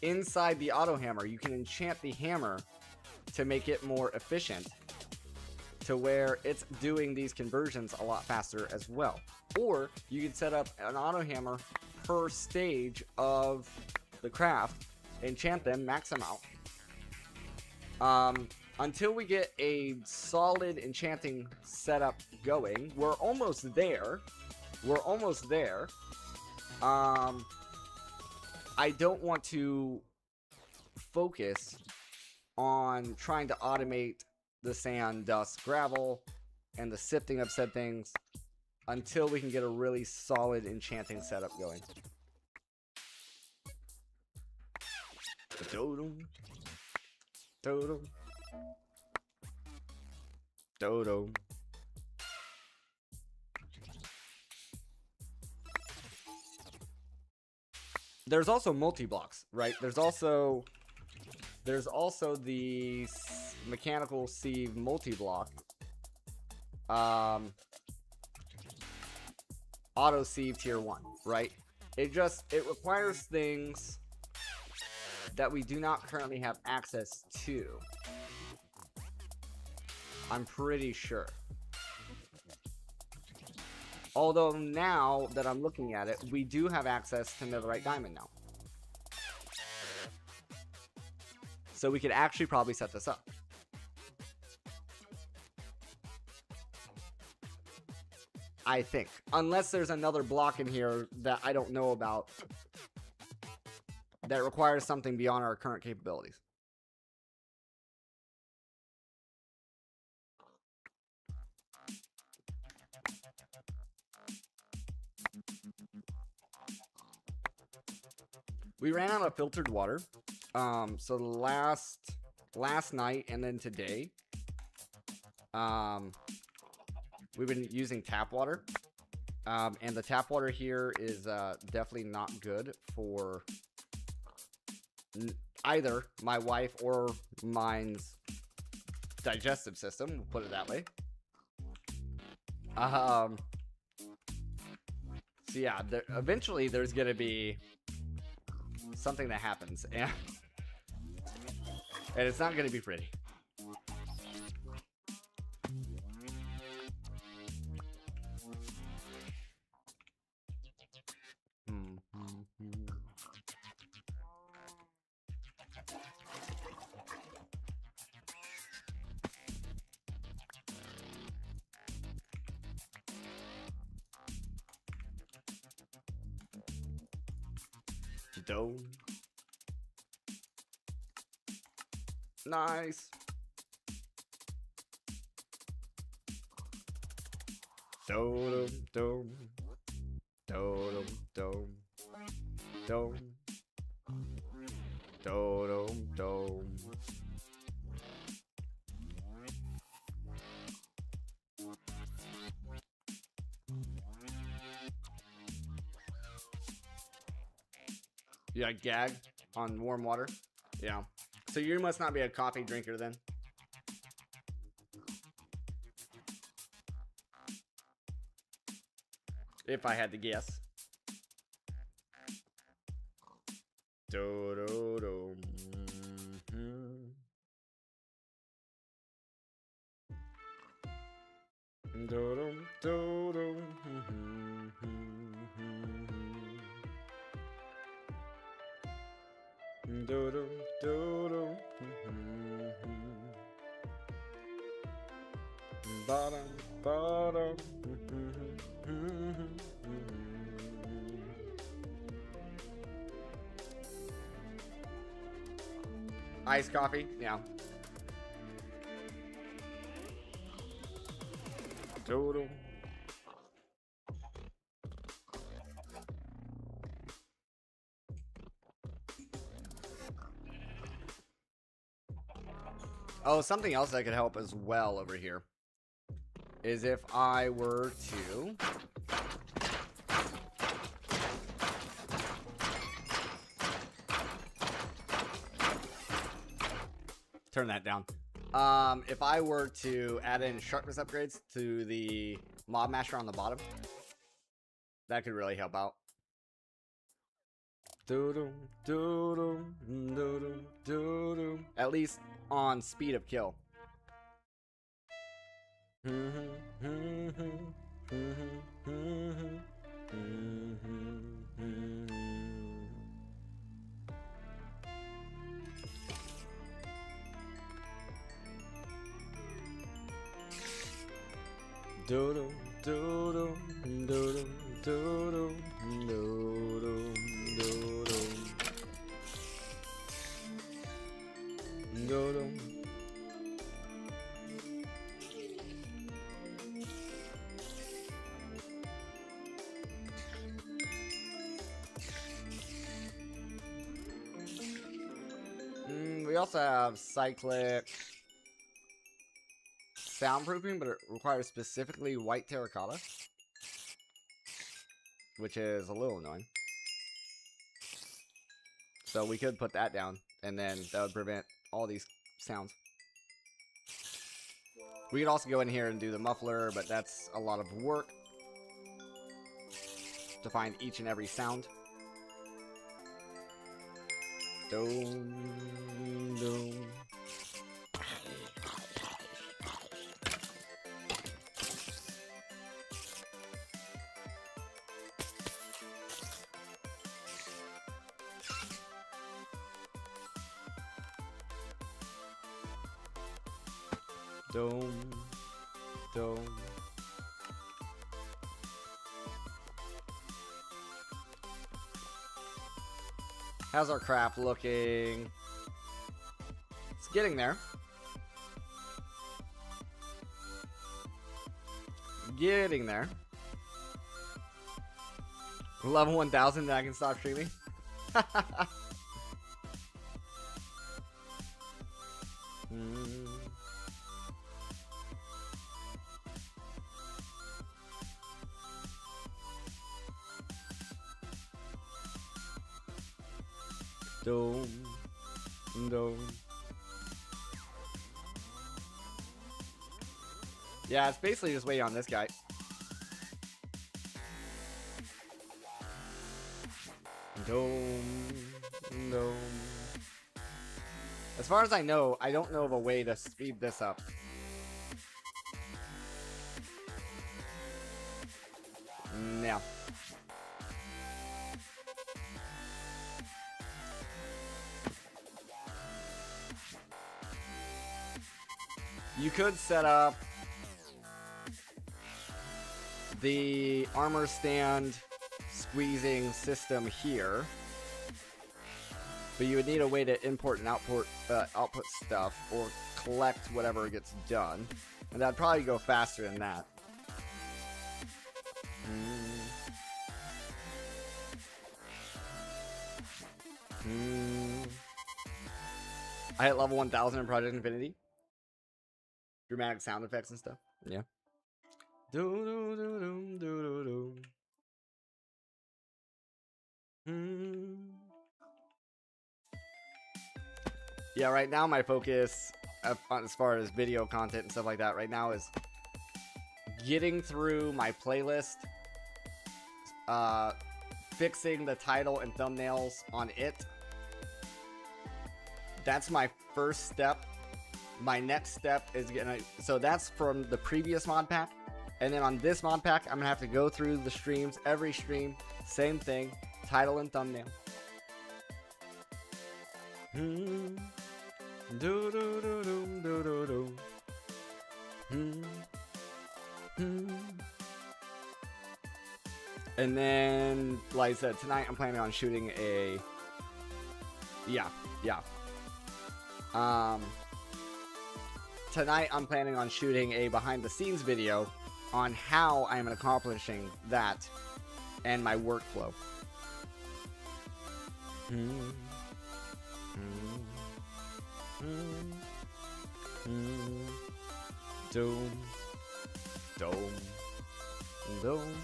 Inside the auto hammer, you can enchant the hammer to make it more efficient, to where it's doing these conversions a lot faster as well. Or you can set up an auto hammer per stage of the craft, enchant them, max them out. Until we get a solid enchanting setup going, we're almost there. We're almost there. I don't want to focus on trying to automate the sand, dust, gravel, and the sifting of said things until we can get a really solid enchanting setup going. Dodo. Dodo. Dodo. There's also multi-blocks, right? There's also the mechanical sieve multi-block. Auto sieve tier 1, right? It requires things that we do not currently have access to. I'm pretty sure. Although now that I'm looking at it, we do have access to Netherite Diamond now. So we could actually probably set this up. I think. Unless there's another block in here that I don't know about that requires something beyond our current capabilities. We ran out of filtered water. So last night and then today, we've been using tap water. And the tap water here is definitely not good for either my wife or mine's digestive system, we'll put it that way. So yeah, eventually there's gonna be something that happens, and it's not gonna be pretty. Dome. Nice. Dome, dome, dome, dome, dome, dome, dome. You got gag on warm water? Yeah. So you must not be a coffee drinker then. If I had to guess. Do-do-do. Do-dum, do-dum. Do-dum, do-dum. Bottom, bottom. Iced coffee, yeah. Total. Oh, something else that could help as well over here is if I were to turn that down. If I were to add in sharpness upgrades to the Mob Masher on the bottom, that could really help out. At least on speed of kill. Do-dum, do-dum, do-dum, do-dum, do-dum, do-dum. Do-dum. We also have cyclic soundproofing, but it requires specifically white terracotta, which is a little annoying. So we could put that down, and then that would prevent all these sounds. We could also go in here and do the muffler, but that's a lot of work to find each and every sound. Doom, doom. Dome, dome. How's our crap looking? It's getting there. Getting there. Level 1000, then I can stop streaming. Dome, dome. Yeah, it's basically just waiting on this guy. Dome, dome. As far as I know, I don't know of a way to speed this up. Yeah. You could set up the armor stand squeezing system here, but you would need a way to import and output stuff or collect whatever gets done, and that'd probably go faster than that. I hit level 1000 in Project Infinity. Dramatic sound effects and stuff. Yeah. Yeah, right now my focus, as far as video content and stuff like that, right now is getting through my playlist, fixing the title and thumbnails on it. That's my first step. My next step is getting, so that's from the previous mod pack, and then on this mod pack I'm gonna have to go through the streams, every stream, same thing, title and thumbnail. And then, like I said, tonight I'm planning on shooting a, tonight I'm planning on shooting a behind the scenes video on how I am accomplishing that and my workflow. Doom, dome, dome,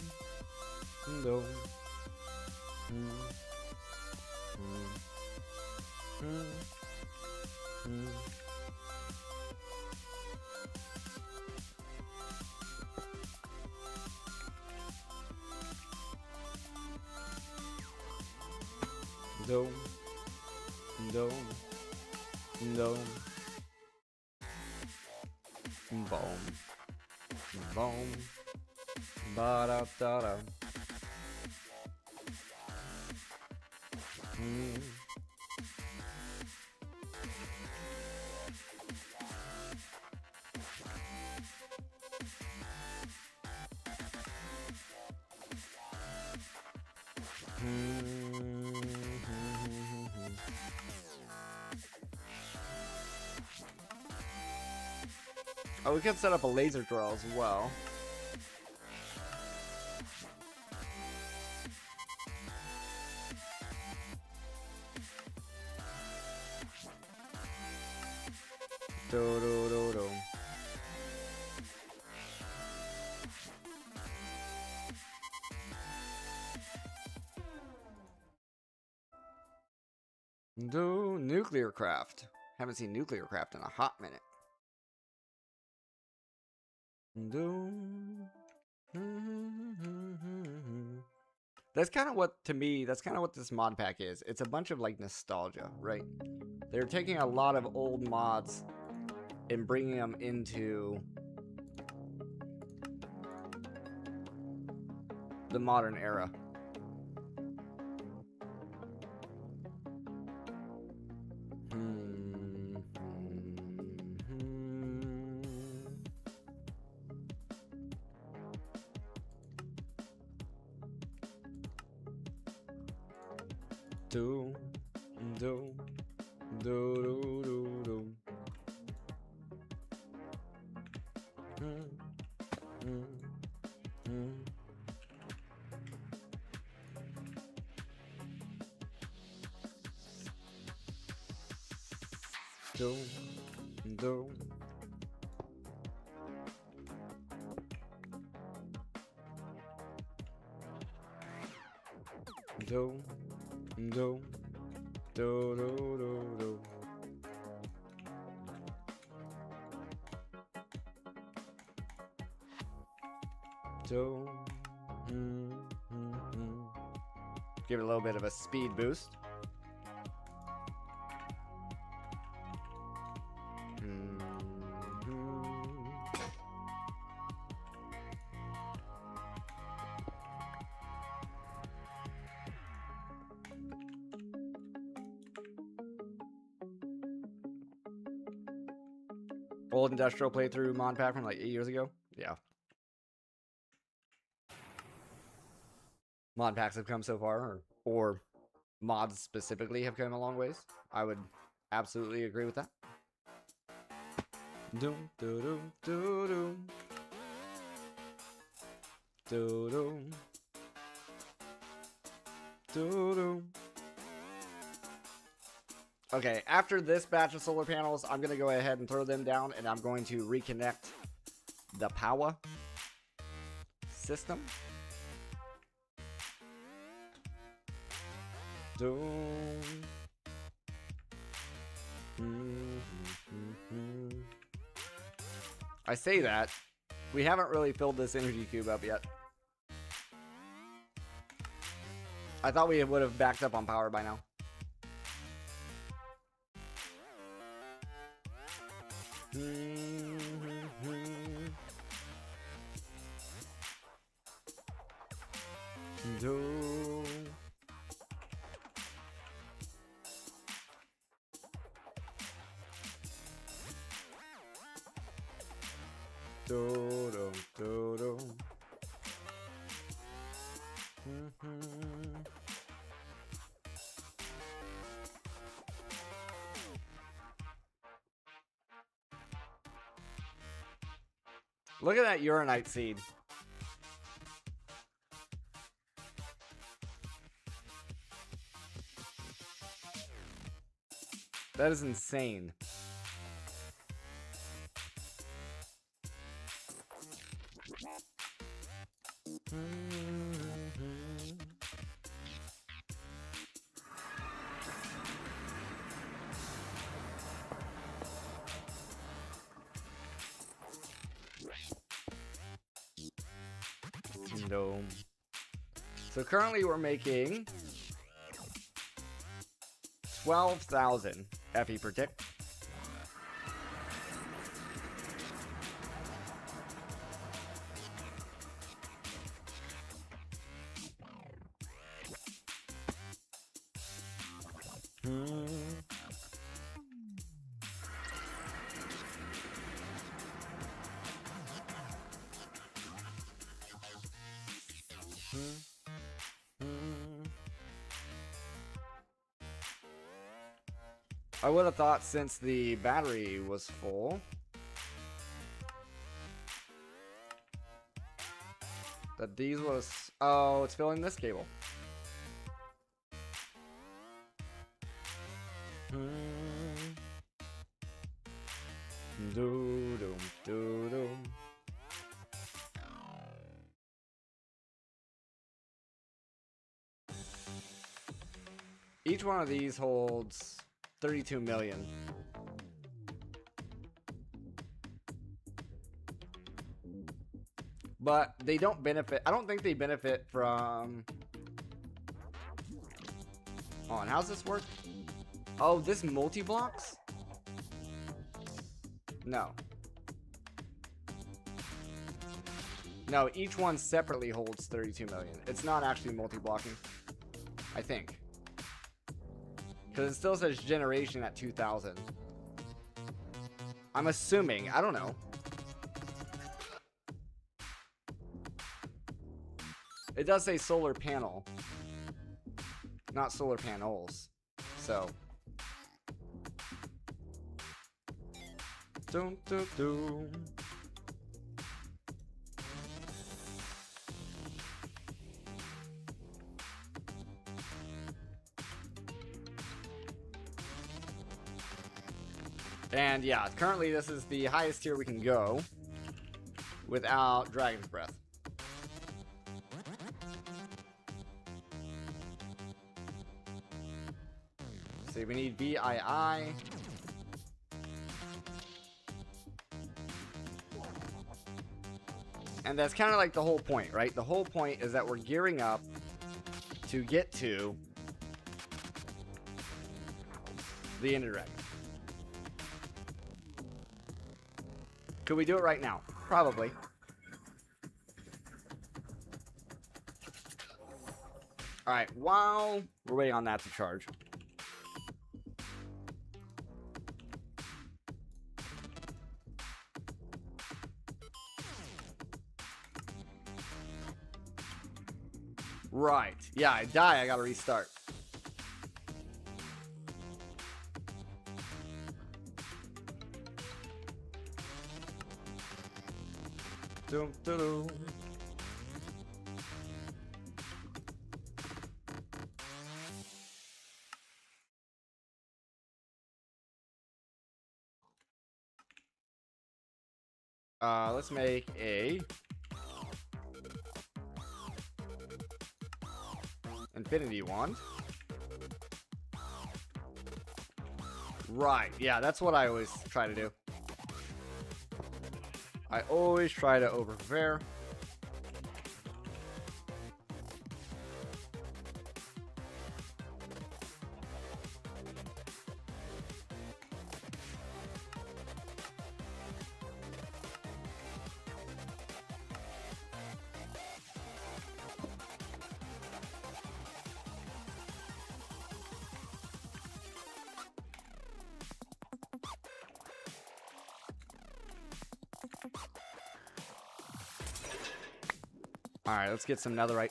dome. Dome, dome, dome. Boom, boom, ba da da da. Oh, we could set up a laser draw as well. Do do do do. Do nuclear craft. Haven't seen nuclear craft in a hot minute. Do. That's kind of what, to me, that's kind of what this mod pack is. It's a bunch of like nostalgia, right? They're taking a lot of old mods and bringing them into the modern era. Do, do, do, do, do, do. Do, do. Do, do, do, do, do, do. Do, give it a little bit of a speed boost. Old industrial playthrough mod pack from like 8 years ago. Yeah. Mod packs have come so far, or mods specifically have come a long ways. I would absolutely agree with that. Doom, doom, doom, doom, doom, doom, doom. Okay, after this batch of solar panels, I'm going to go ahead and throw them down, and I'm going to reconnect the power system. Doom. I say that. We haven't really filled this energy cube up yet. I thought we would have backed up on power by now. Do. Do, do, do, do. Look at that uranite seed. That is insane. No. So currently we're making 12,000 FE per tick. I would have thought since the battery was full that these was... Oh, it's filling this cable. Each one of these holds 32 million. But they don't benefit. I don't think they benefit from Hold on, how's this work? Oh, this multi-blocks? No. No, each one separately holds 32 million. It's not actually multi-blocking. I think. Because it still says generation at 2000. I'm assuming. I don't know. It does say solar panel. Not solar panels. So. Dum, dum, dum. And yeah, currently this is the highest tier we can go without Dragon's Breath. See, we need VII. And that's kind of like the whole point, right? The whole point is that we're gearing up to get to the Ender Dragon. Could we do it right now? Probably. Alright, while we're waiting on that to charge. Right. Yeah, I die, I gotta restart. Dum, dum, dum. Let's make a Infinity Wand. Right, yeah, that's what I always try to do. I always try to over-prepare. Alright, let's get some netherite.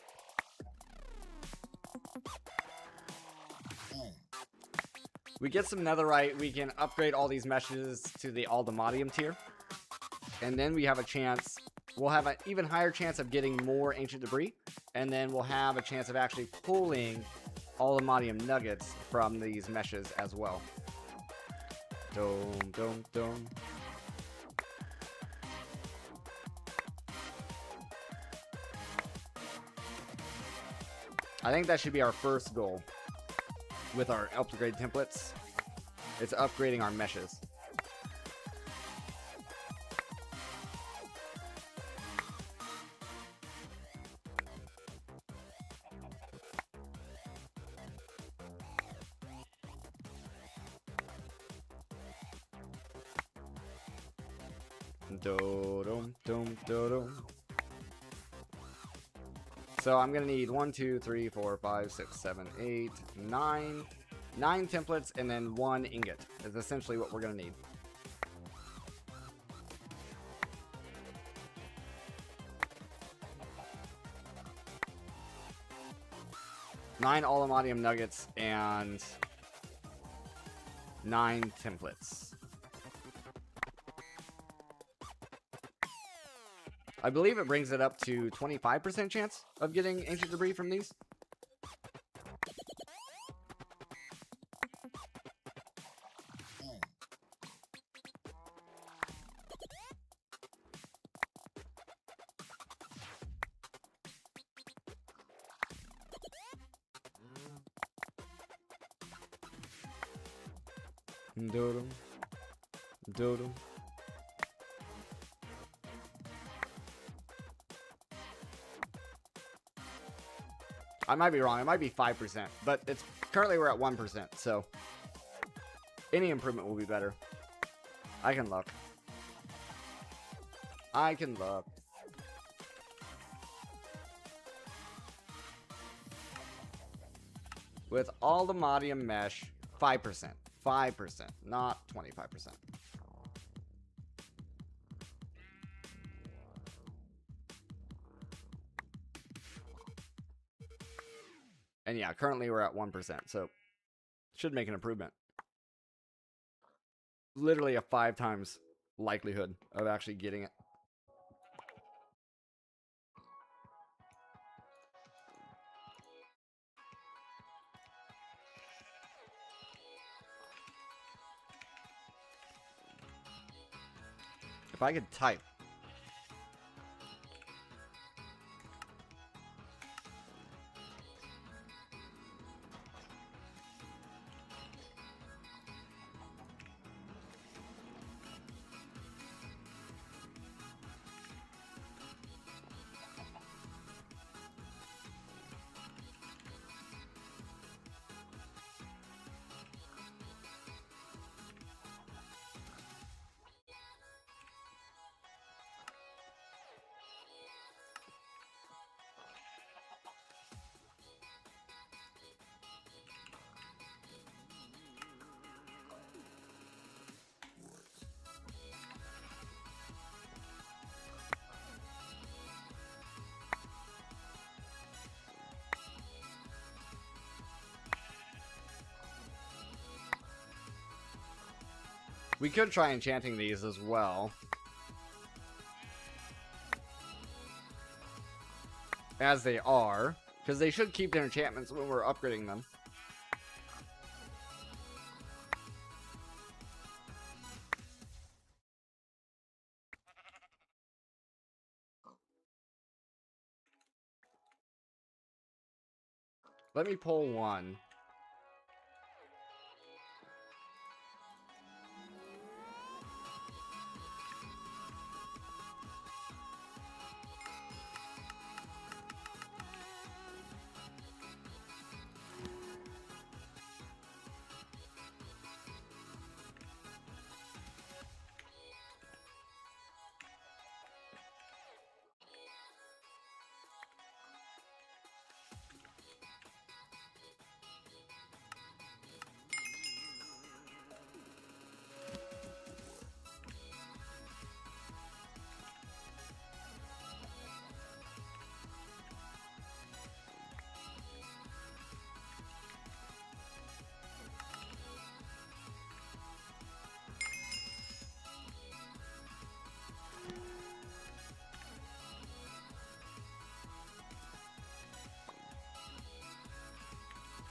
We get some netherite, we can upgrade all these meshes to the Aldemodium tier. And then we have a chance, we'll have an even higher chance of getting more ancient debris. And then we'll have a chance of actually pulling Aldemodium nuggets from these meshes as well. Dome, dome, dome. I think that should be our first goal with our upgrade templates. It's upgrading our meshes. Do-dum, dum, do-dum. So I'm gonna need 1, 2, 3, 4, 5, 6, 7, 8, 9. 9 templates and then 1 ingot is essentially what we're gonna need. Nine Aldemodium nuggets and 9 templates. I believe it brings it up to 25% chance of getting ancient debris from these. Doodle. Doodle. I might be wrong. It might be 5%, but it's currently we're at 1%. So any improvement will be better. I can look. I can look. With all the Modium mesh, 5%. 5%, not 25%. And yeah, currently we're at 1%, so should make an improvement. Literally a 5 times likelihood of actually getting it. If I could type. We could try enchanting these as well. As they are. Because they should keep their enchantments when we're upgrading them. Let me pull one.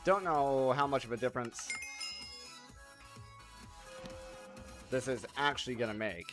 Don't know how much of a difference this is actually gonna make.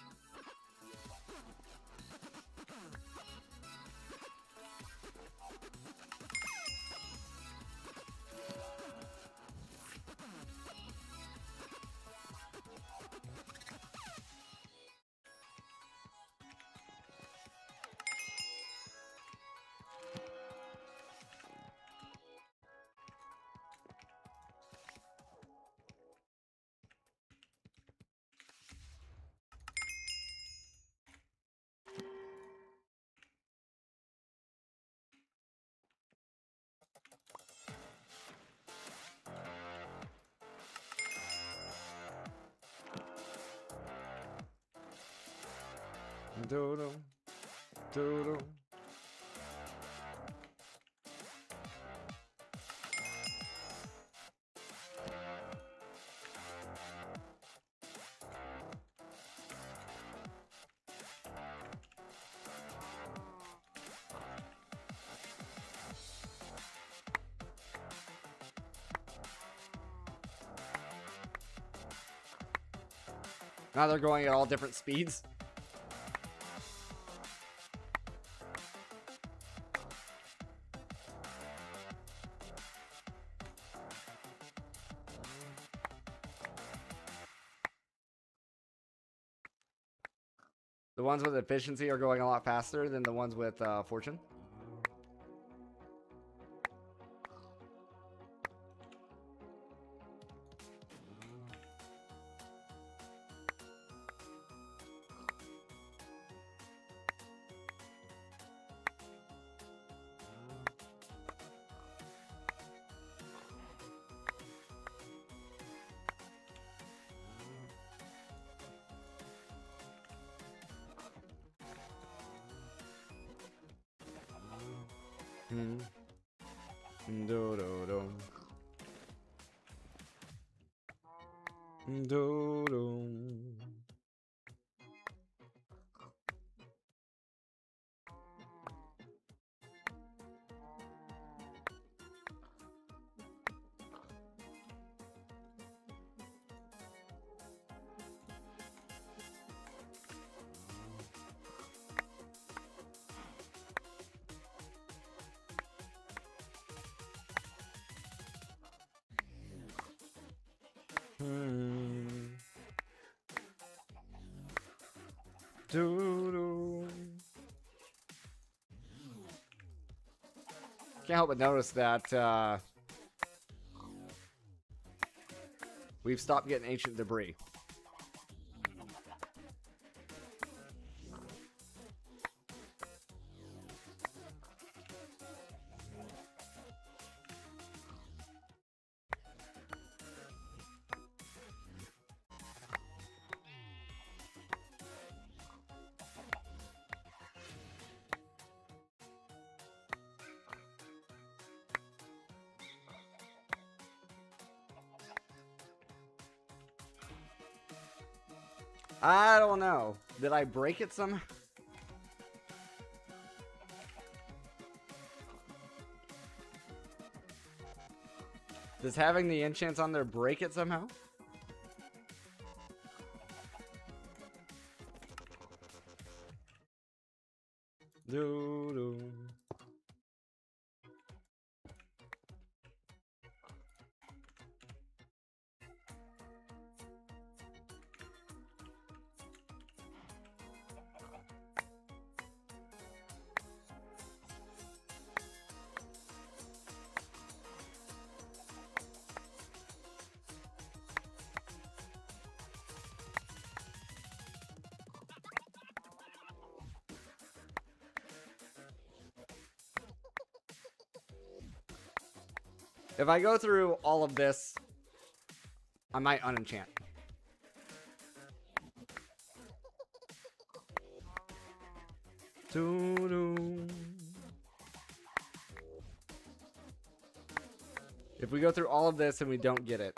Doodle, doodle. Now they're going at all different speeds. The ones with efficiency are going a lot faster than the ones with fortune. Do do do. Do do. Do-do. Can't help but notice that we've stopped getting ancient debris. I don't know. Did I break it somehow? Does having the enchants on there break it somehow? Do-do. If I go through all of this, I might unenchant. Doo-doo. If we go through all of this and we don't get it.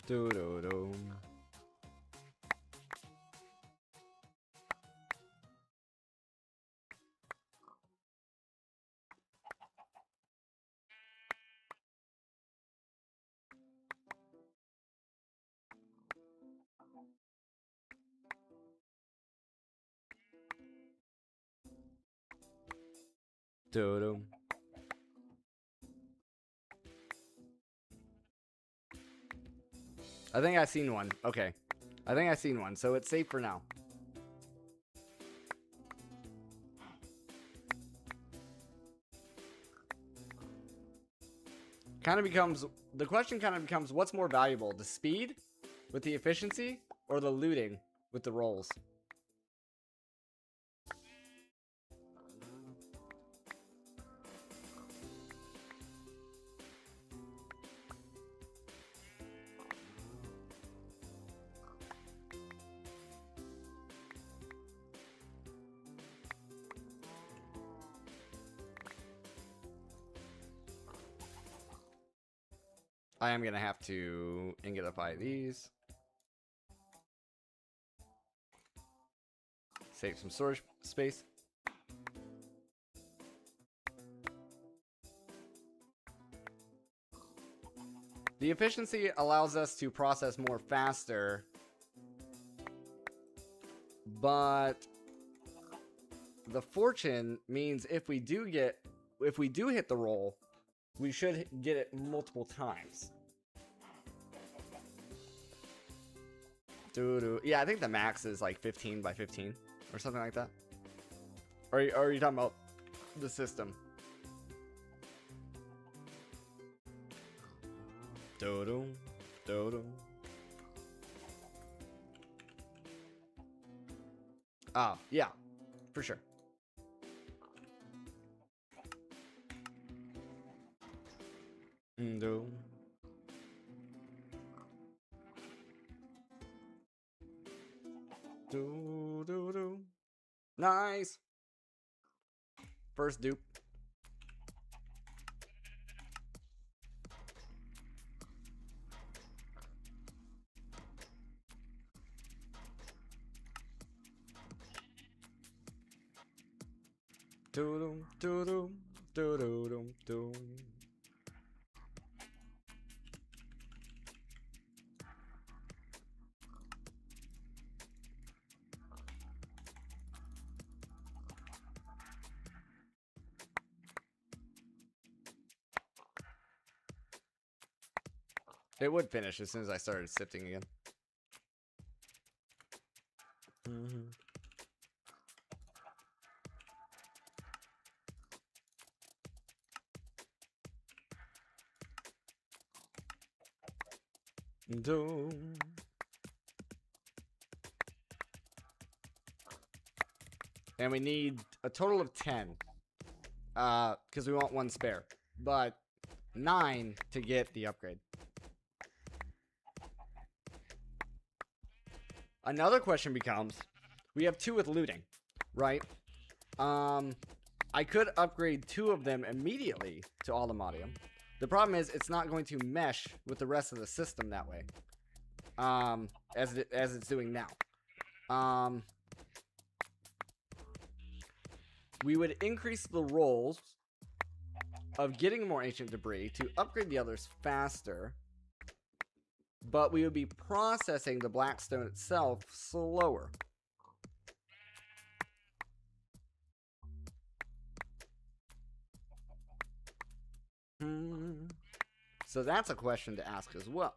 Do-do-do. Do-do. I think I seen one. Okay. I think I seen one, so it's safe for now. The question kind of becomes what's more valuable, the speed with the efficiency or the looting with the rolls? I am going to have to ingotify these. Save some storage space. The efficiency allows us to process more faster, but the fortune means if we do hit the roll, we should get it multiple times. Yeah, I think the max is like 15 by 15 or something like that. Or are you talking about the system? Do-do, do-do. Yeah, for sure. Do. Do. Nice. First dupe. Do do do do do do do. It would finish as soon as I started sifting again. Do. And we need a total of 10. Because we want 1 spare. But 9 to get the upgrade. Another question becomes, we have 2 with looting, right? I could upgrade 2 of them immediately to Allomadium. The problem is it's not going to mesh with the rest of the system that way. As it's doing now. We would increase the rolls of getting more ancient debris to upgrade the others faster. But we would be processing the blackstone itself slower. So that's a question to ask as well.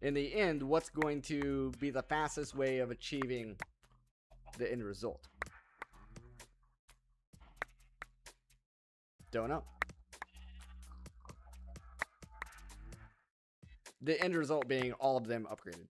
In the end, what's going to be the fastest way of achieving the end result? Don't know. The end result being all of them upgraded.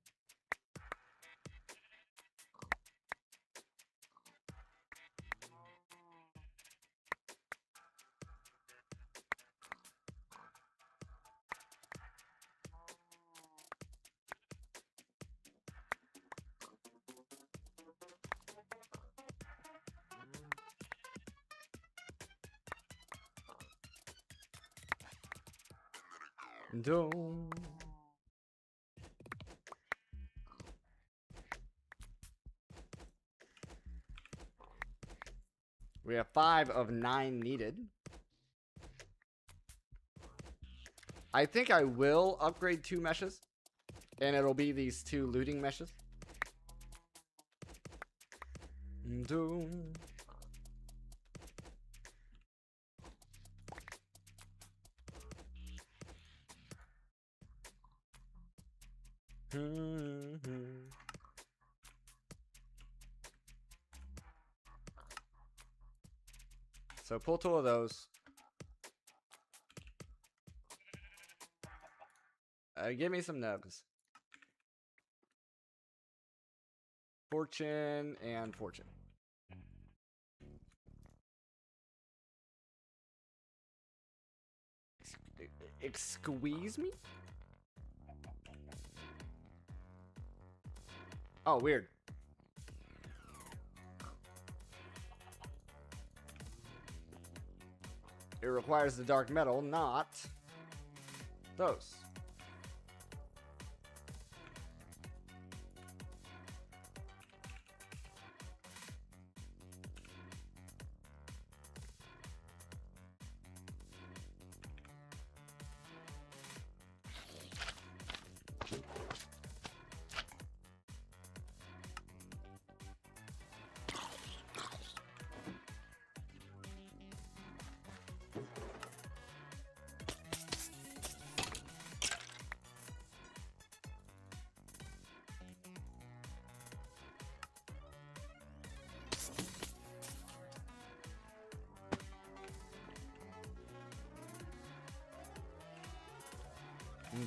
Don't. We have 5 of 9 needed. I think I will upgrade 2 meshes. And it'll be these 2 looting meshes. Doom. So pull 2 of those. Give me some nubs. Fortune and fortune. Squeeze me? Oh, weird. It requires the dark metal, not those.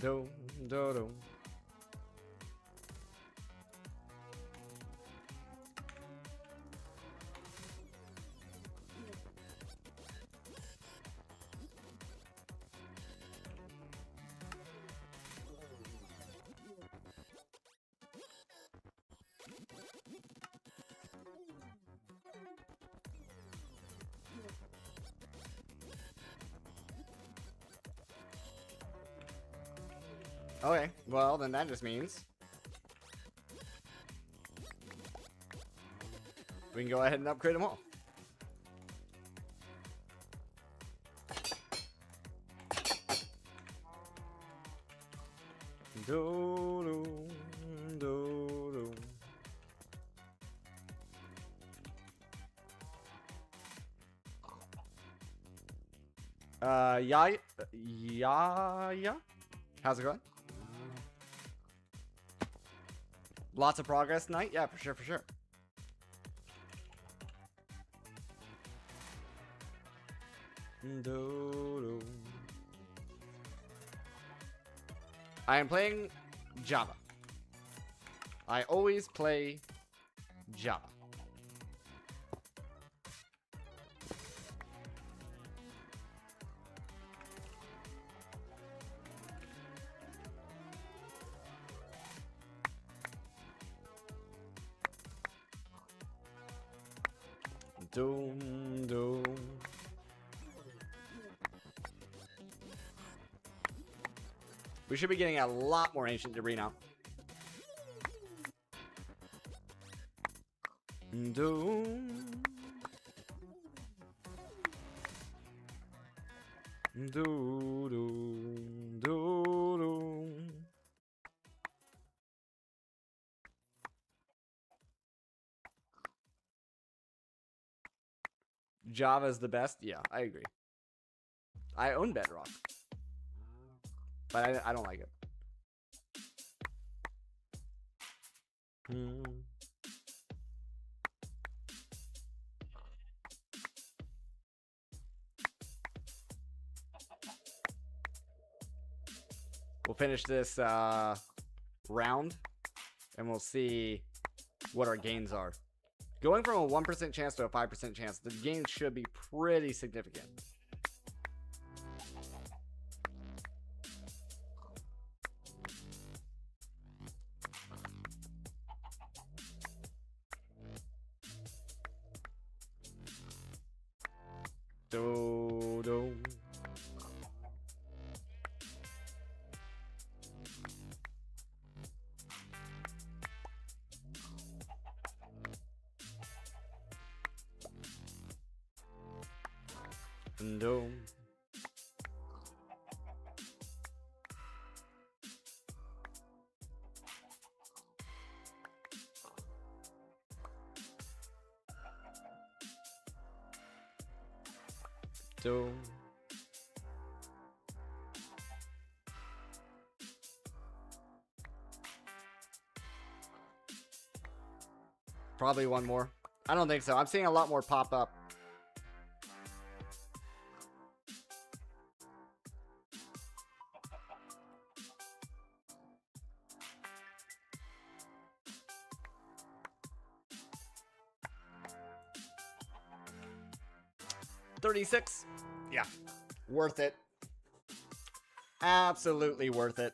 Do, do, do. Okay, well, then that just means we can go ahead and upgrade them all. Do, do, do, do. Yeah. How's it going? Lots of progress tonight? Yeah, for sure, for sure. I am playing Java. I always play Java. Doom, doom. We should be getting a lot more ancient debris now. Doom. Do, do, do, do. Java's the best? Yeah, I agree. I own Bedrock. But I don't like it. We'll finish this round, and we'll see what our gains are. Going from a 1% chance to a 5% chance, the gains should be pretty significant. Do, do. Do. Do. Probably one more. I don't think so. I'm seeing a lot more pop up. $36. Yeah. Worth it. Absolutely worth it.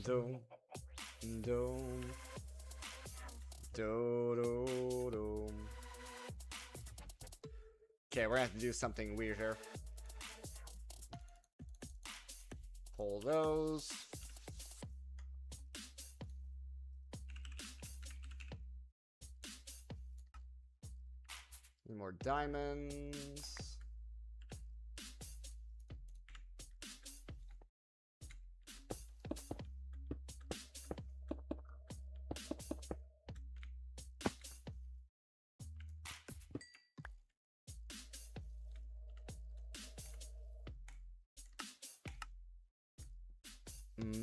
Do, do, do, do, do. Okay, we're gonna have to do something weird here. Pull those. Need more diamonds.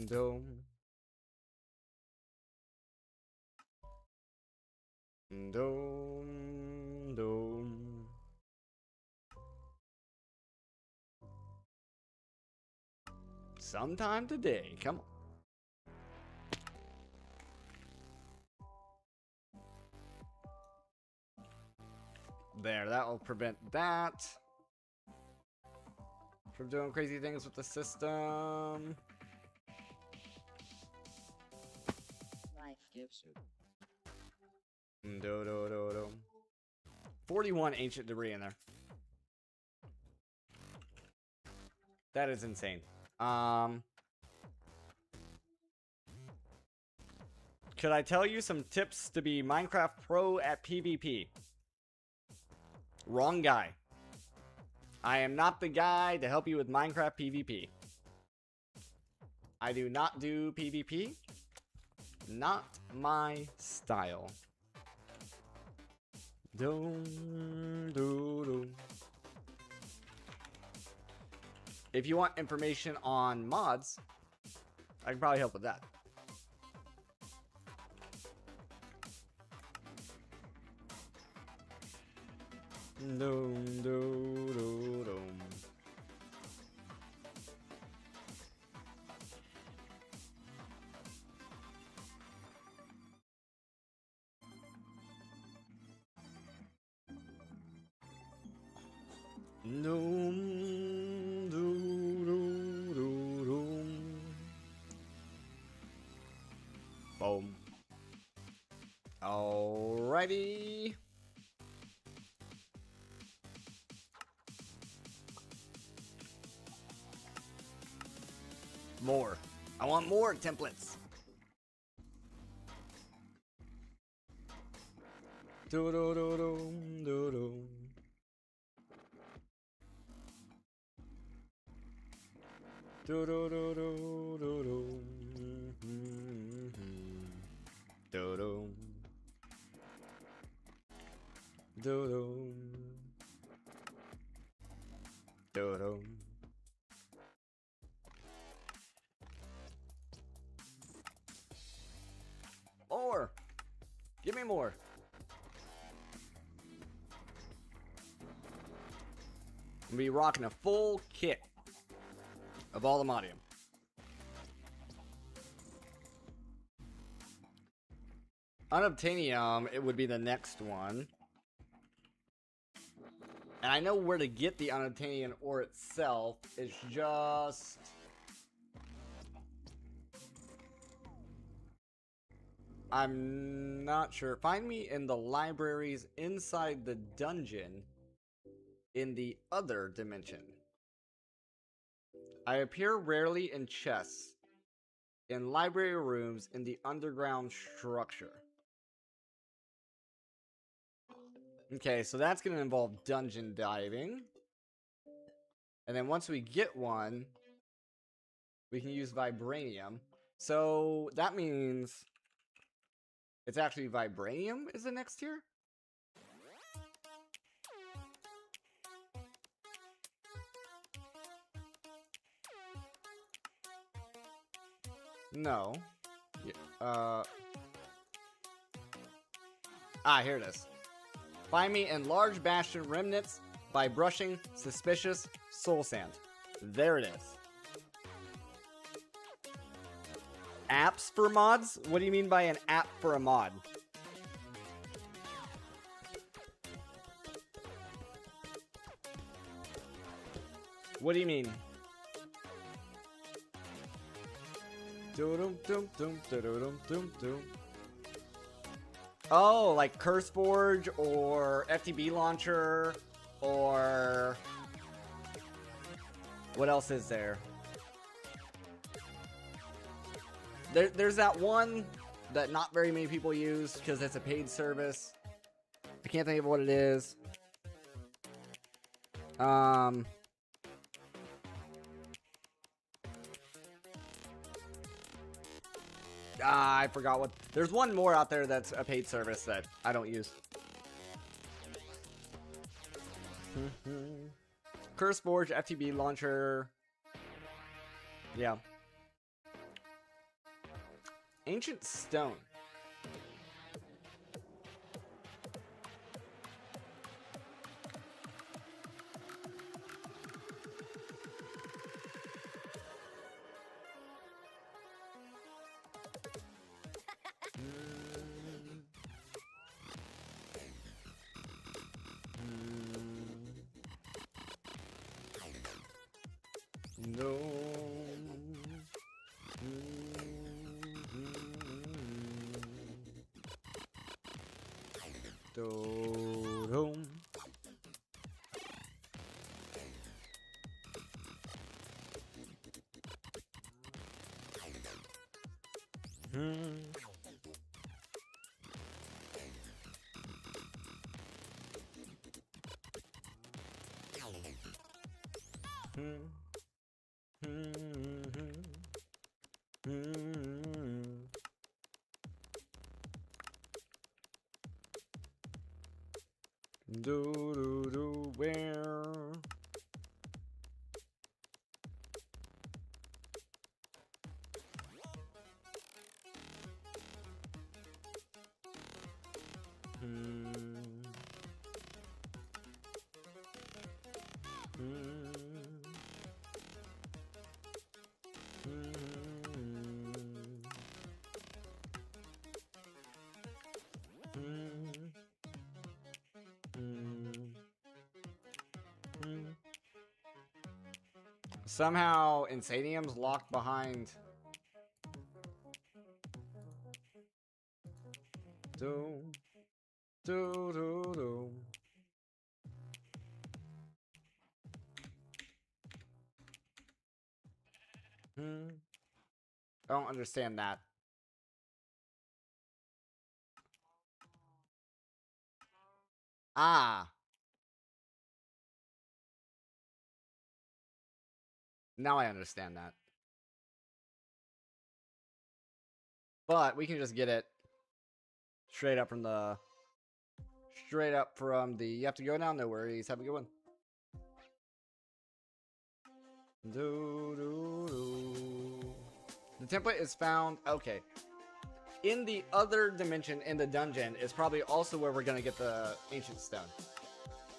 Dome. Dome. Dome. Sometime today. Come on. There, that will prevent that from doing crazy things with the system. Life gives you. 41 ancient debris in there. That is insane. Could I tell you some tips to be Minecraft pro at PvP? Wrong guy. I am not the guy to help you with Minecraft PvP. I do not do PvP. Not my style. If you want information on mods, I can probably help with that. Boom. Alrighty. More. I want more templates. More. Give me more. I'm gonna be rocking a full kit of all the modium. Unobtainium, it would be the next one. And I know where to get the unobtainium ore itself. It's just... I'm not sure. Find me in the libraries inside the dungeon in the other dimension. I appear rarely in chests, in library rooms in the underground structure. Okay, so that's going to involve dungeon diving. And then once we get one, we can use vibranium. So that means it's actually vibranium is the next tier? No. Here it is. Find me in large bastion remnants by brushing suspicious soul sand. There it is. Apps for mods? What do you mean by an app for a mod? What do you mean? Oh, like CurseForge or FTB Launcher or... What else is there? There's that one that not very many people use because it's a paid service. I can't think of what it is. I forgot what. There's one more out there that's a paid service that I don't use. CurseForge, FTB Launcher. Yeah. Ancient stone. No. Do-dum. Do where? Somehow, Insanium's locked behind. Do, do. I don't understand that. Ah. Now I understand that. But we can just get it straight up from the... You have to go now? No worries. Have a good one. The template is found... Okay. In the other dimension, in the dungeon, is probably also where we're going to get the ancient stone.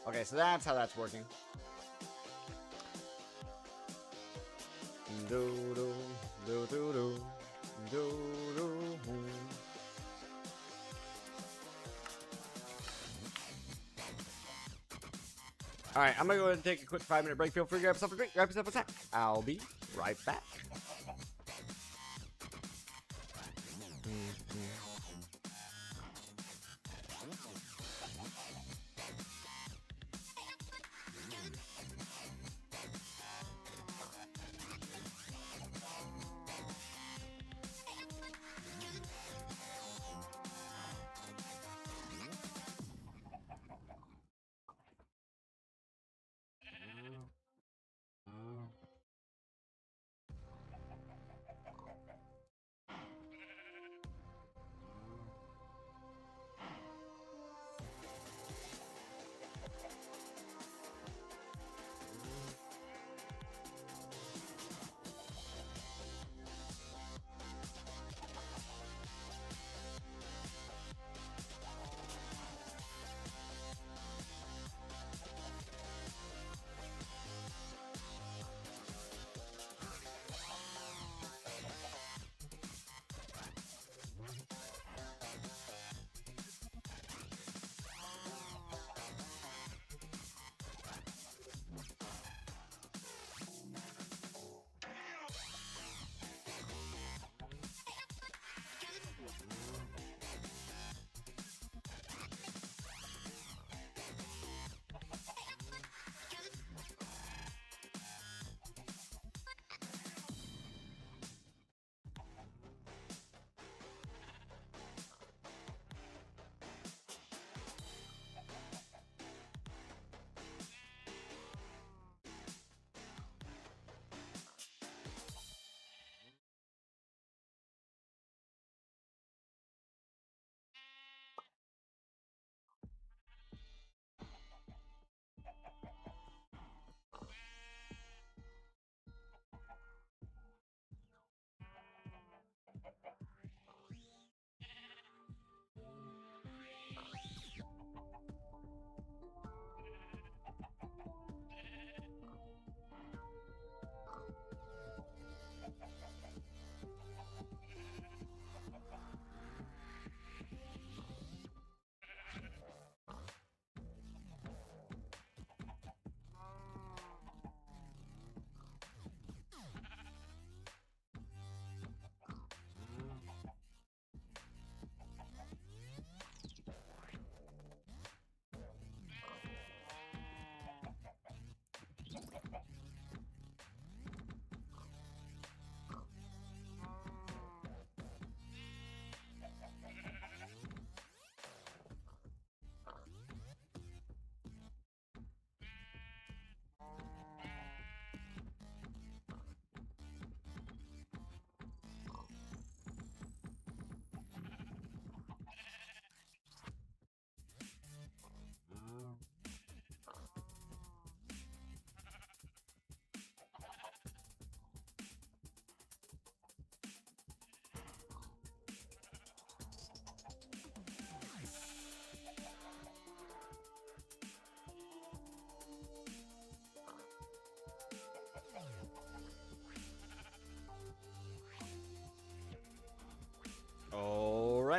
Okay, so that's how that's working. Alright, I'm gonna go ahead and take a quick 5-minute break. Feel free to grab yourself a drink, grab yourself a snack. I'll be right back.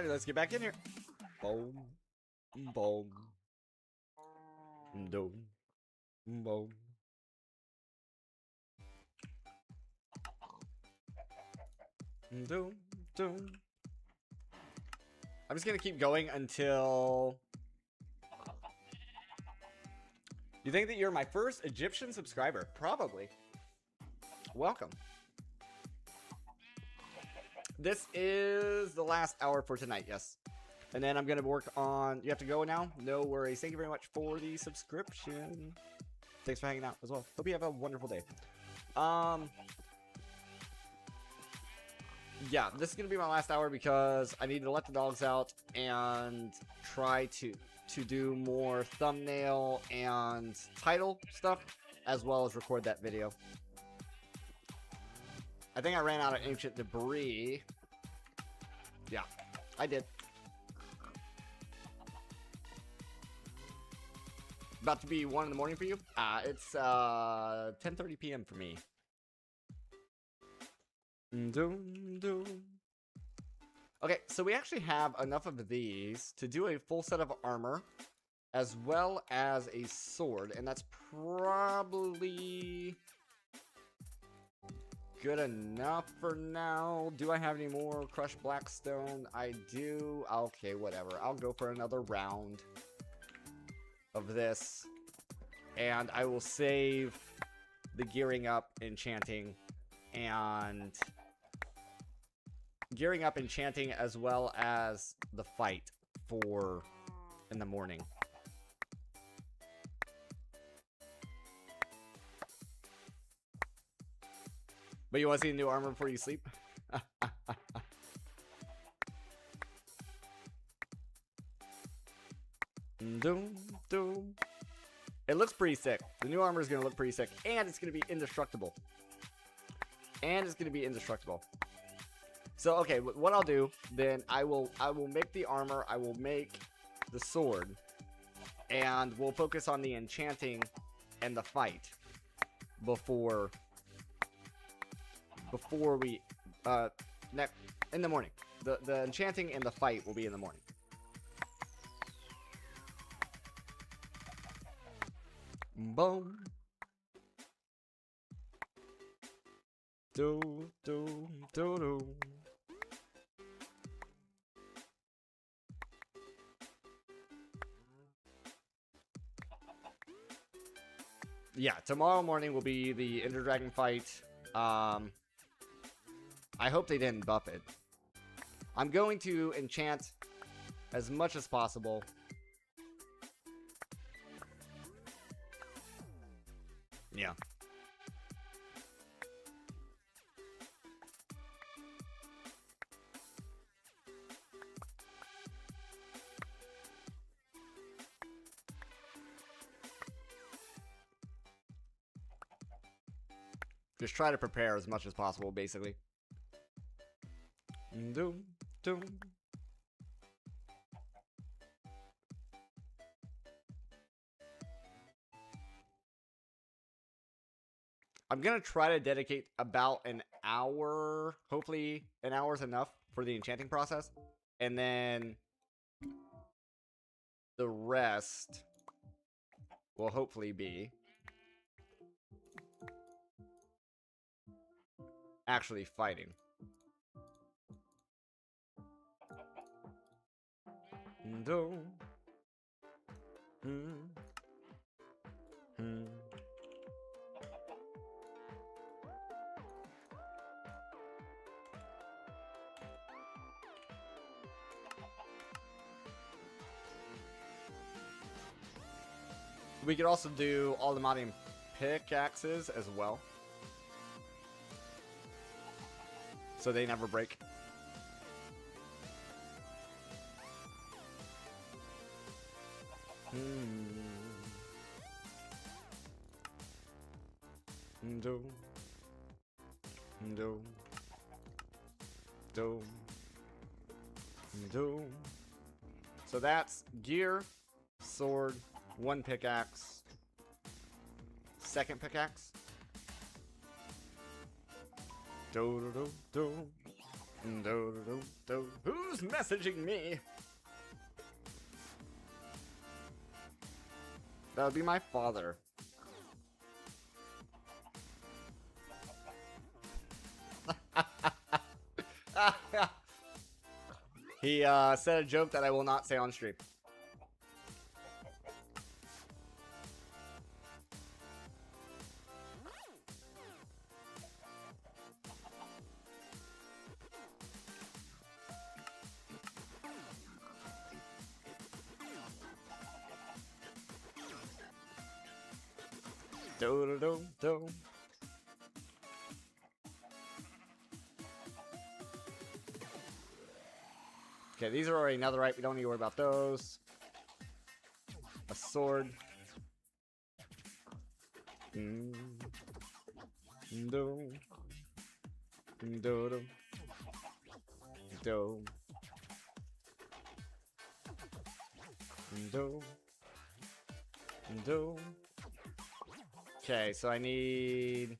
Alright, let's get back in here. Boom. Boom. Boom. Boom. Doom. Doom. I'm just gonna keep going until... You think that you're my first Egyptian subscriber? Probably. Welcome. This is the last hour for tonight, yes. And then I'm going to work on... You have to go now? No worries. Thank you very much for the subscription. Thanks for hanging out as well. Hope you have a wonderful day. Yeah, this is going to be my last hour because I need to let the dogs out and try to do more thumbnail and title stuff, as well as record that video. I think I ran out of ancient debris. Yeah, I did. About to be 1 in the morning for you? It's 10:30 p.m. for me. Doom, doom. Okay, so we actually have enough of these to do a full set of armor, as well as a sword, and that's probably good enough for now. Do I have any more crushed blackstone? I do. Okay, whatever. I'll go for another round of this, and I will save the gearing up, enchanting, and gearing up enchanting as well as the fight for in the morning. But you want to see the new armor before you sleep? Doom, doom. It looks pretty sick. The new armor is going to look pretty sick. And it's going to be indestructible. And it's going to be indestructible. So, okay, what I'll do, then I will make the armor. I will make the sword. And we'll focus on the enchanting and the fight before we in the morning. The enchanting and the fight will be in the morning. Boom. Do do do do. Yeah, tomorrow morning will be the Ender Dragon fight. I hope they didn't buff it. I'm going to enchant as much as possible. Yeah. Just try to prepare as much as possible, basically. Doom, doom. I'm gonna try to dedicate about an hour. Hopefully, an hour is enough for the enchanting process, and then the rest will hopefully be actually fighting. Do. We could also do all the modding pickaxes as well, so they never break. Do. Do. Do. Do. So that's gear, sword, 1 pickaxe, 2nd pickaxe. Do do do do. Who's messaging me? That would be my father. He said a joke that I will not say on stream. Do. Okay, these are already netherite. We don't need to worry about those. A sword. Do. Do. Do. Do. Do. Do. Okay, so I need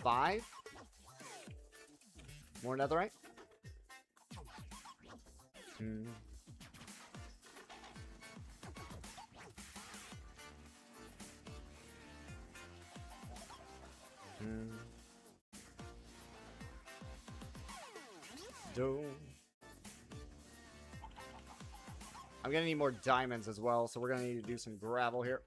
5 more netherite. Do. I'm gonna need more diamonds as well, so we're gonna need to do some gravel here.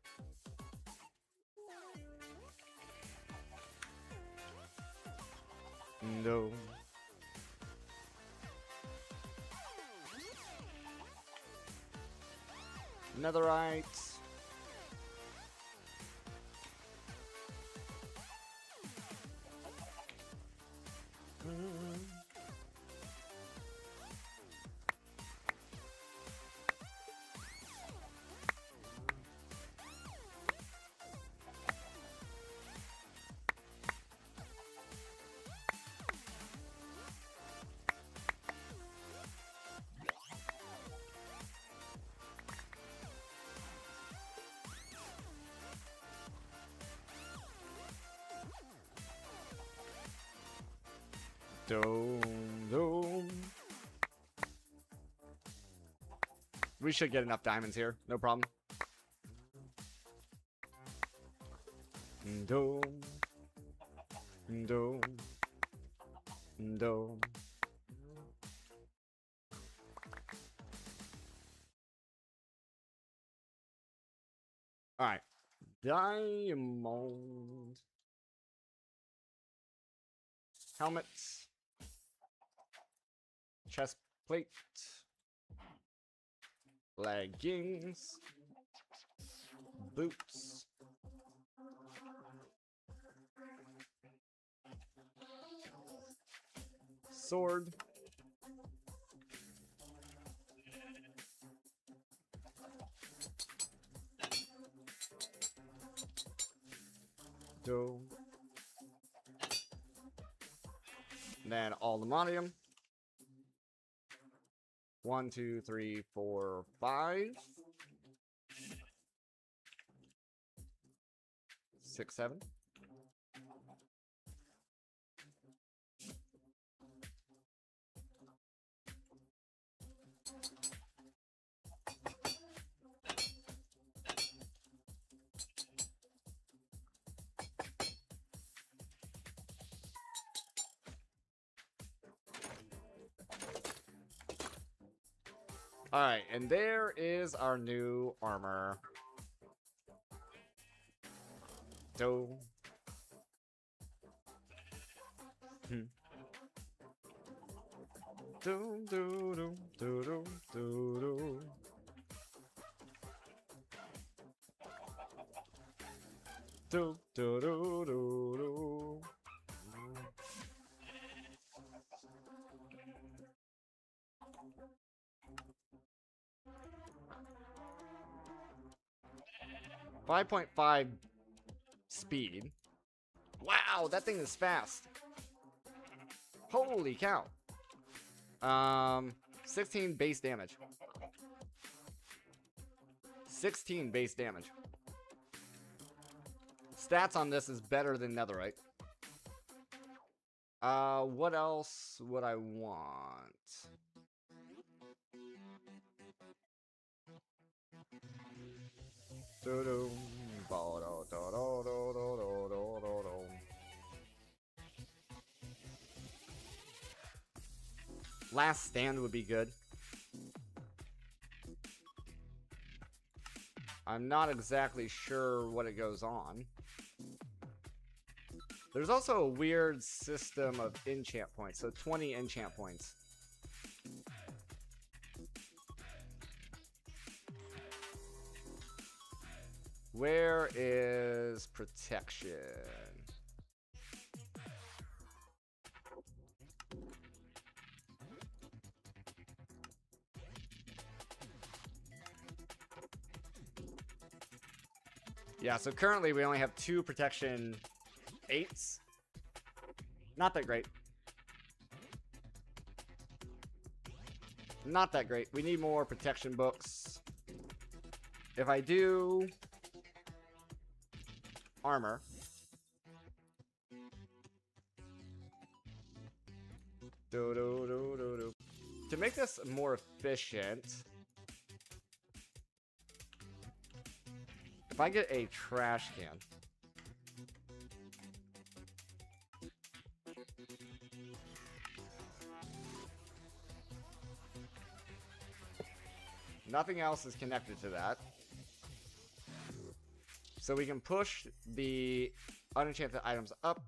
No. Netherite. Dome. We should get enough diamonds here. No problem. Dome. Dome. Dome. All right. Diamond. Helmets. Chest plate. Leggings. Boots. Sword. Dough. Then aluminium. 1, 2, 3, 4, 5. 6, 7. Alright, and there is our new armor. Do. Do do do do do do do. Do do do do do. 5.5 speed. Wow, that thing is fast. Holy cow. 16 base damage. 16 base damage. Stats on this is better than netherite. What else would I want? Last Stand would be good. I'm not exactly sure what it goes on. There's also a weird system of enchant points, so 20 enchant points. Where is protection? Yeah, so currently we only have 2 protection 8s. Not that great. Not that great. We need more protection books. If I do armor. To make this more efficient, if I get a trash can. Nothing else is connected to that. So we can push the unenchanted items up.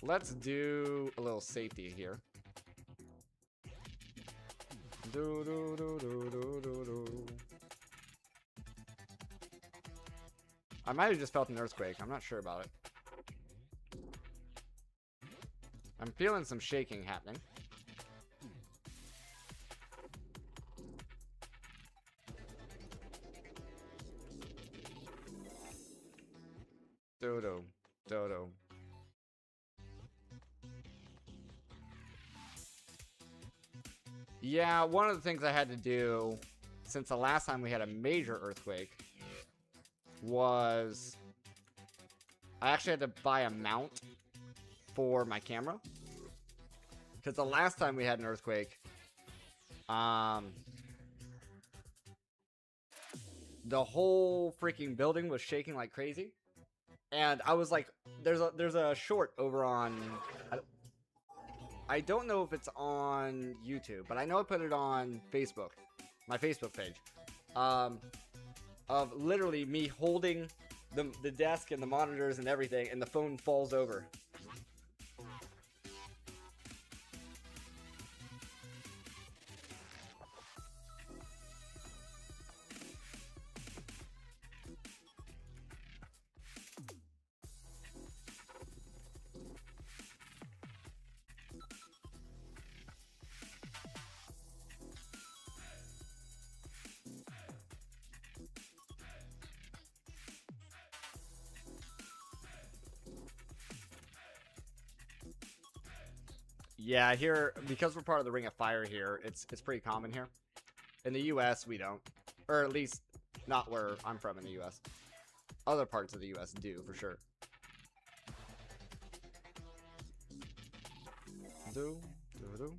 Let's do a little safety here. I might have just felt an earthquake. I'm not sure about it. I'm feeling some shaking happening. Dodo. Yeah, one of the things I had to do since the last time we had a major earthquake was I actually had to buy a mount for my camera. Because the last time we had an earthquake, the whole freaking building was shaking like crazy. And I was like, there's a short over on, I don't know if it's on YouTube, but I know I put it on Facebook, my Facebook page, of literally me holding the desk and the monitors and everything, and the phone falls over. Yeah, here, because we're part of the Ring of Fire here, it's pretty common here. In the US, we don't. Or at least, not where I'm from in the US. Other parts of the US do, for sure. Do. Do.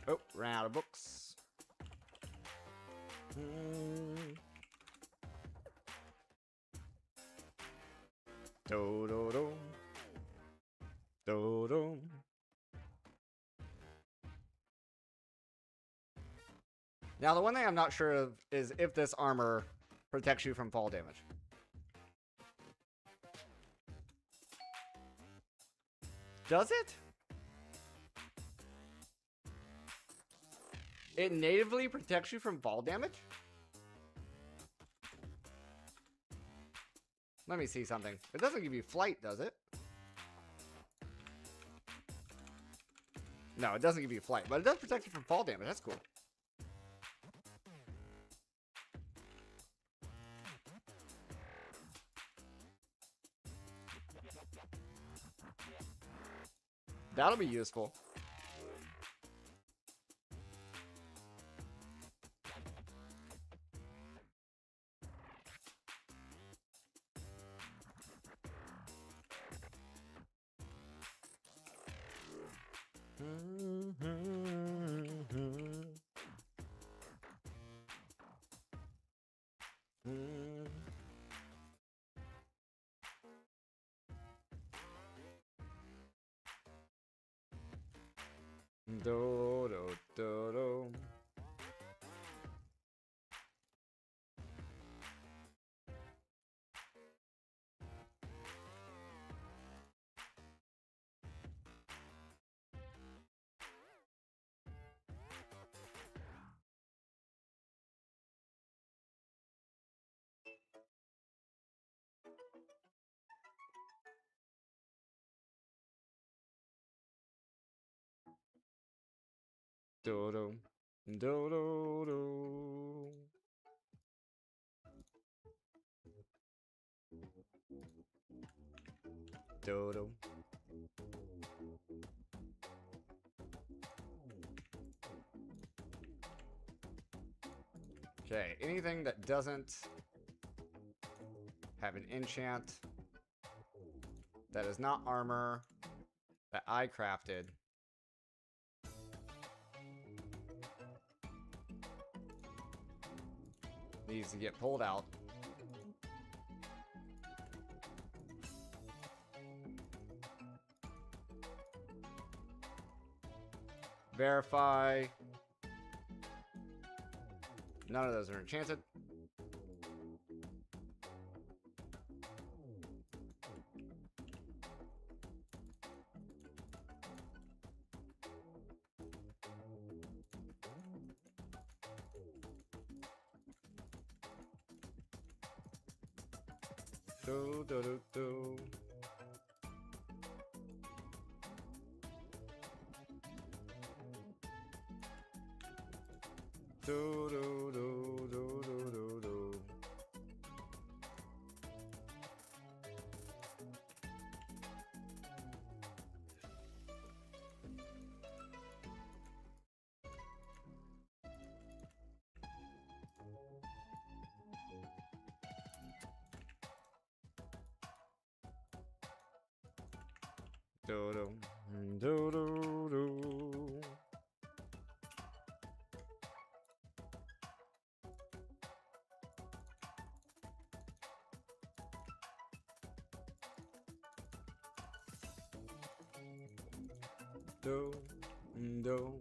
Oh, ran out of books. Hmm. Do do do. Do do. Now, the one thing I'm not sure of is if this armor protects you from fall damage. Does it? It natively protects you from fall damage? Let me see something. It doesn't give you flight, does it? No, it doesn't give you flight, but it does protect you from fall damage. That's cool. That'll be useful. Do do do do. Do do do do do. Do do. Okay, anything that doesn't have an enchant that is not armor that I crafted needs to get pulled out. Verify. None of those are enchanted. Do do do do. Do do do do do do do. Do do do do do. Do do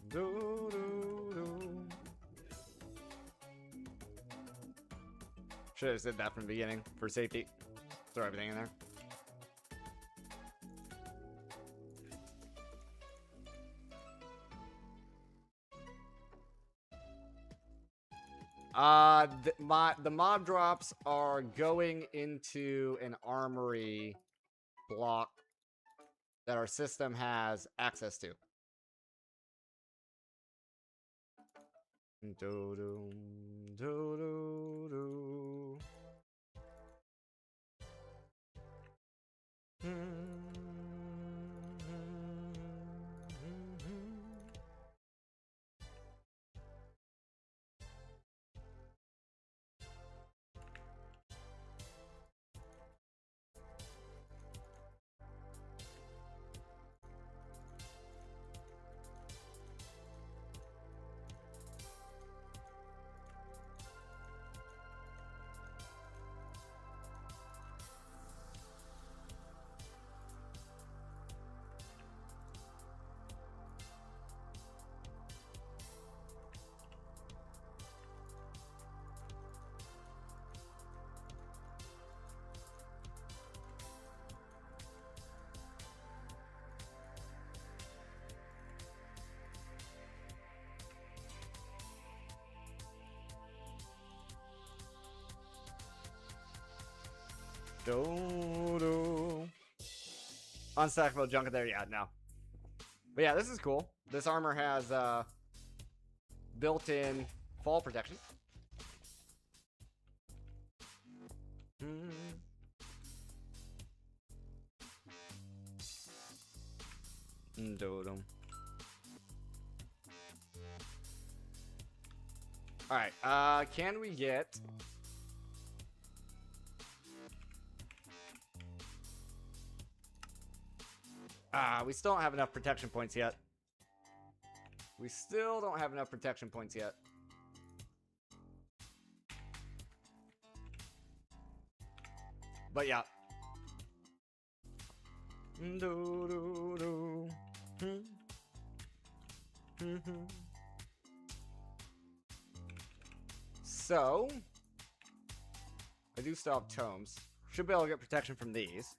do do do. Should have said that from the beginning for safety. Throw everything in there. The mob drops are going into an armory block that our system has access to. Do do do do do. Do-do. Unstackable junk in there, yeah, no. But yeah, this is cool. This armor has built-in fall protection. Do-do. Alright, can we get... we still don't have enough protection points yet. We still don't have enough protection points yet. But yeah. So, I do still have tomes. Should be able to get protection from these.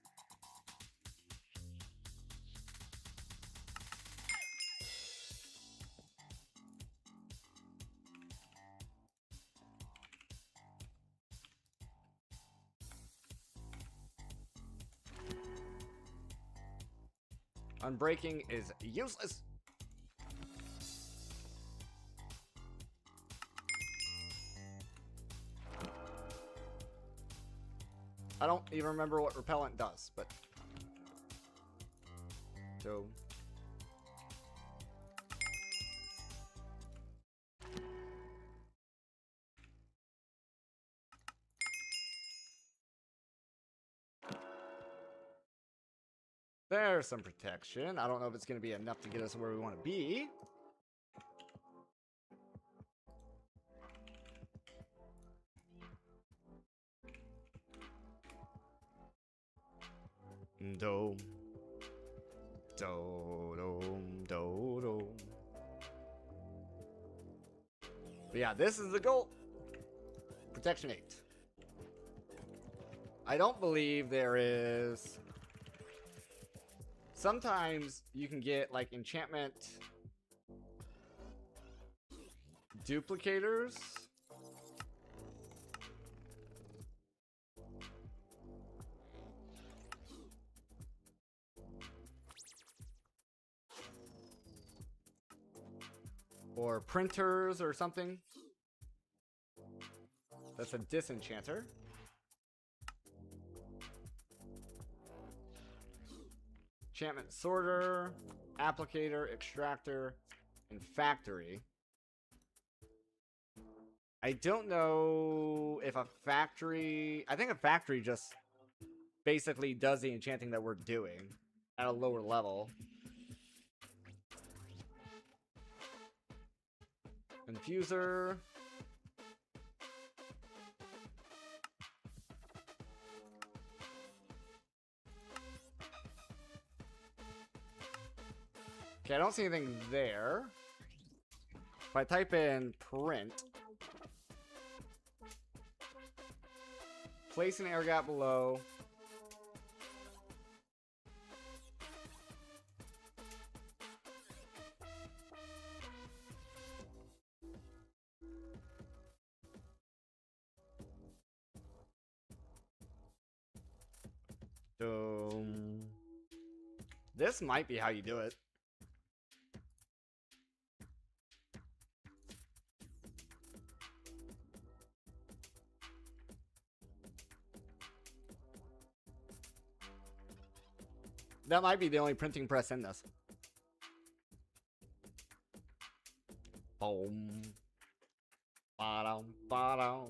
Unbreaking is useless. I don't even remember what repellent does, but... So... There's some protection. I don't know if it's going to be enough to get us where we want to be. Do. Do, do, do, do. But yeah, this is the goal. Protection 8. I don't believe there is... Sometimes you can get, like, enchantment duplicators. Or printers or something. That's a disenchanter. Enchantment sorter, applicator, extractor, and factory. I don't know if a factory... I think a factory just basically does the enchanting that we're doing at a lower level. Infuser. Okay, I don't see anything there. If I type in print, place an air gap below. This might be how you do it. That might be the only printing press in this. Boom. Ba-dum, ba-dum.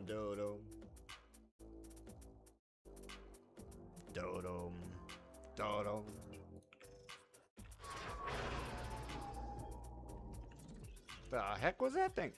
Do-do. Do-do. Do-do. The heck was that thing?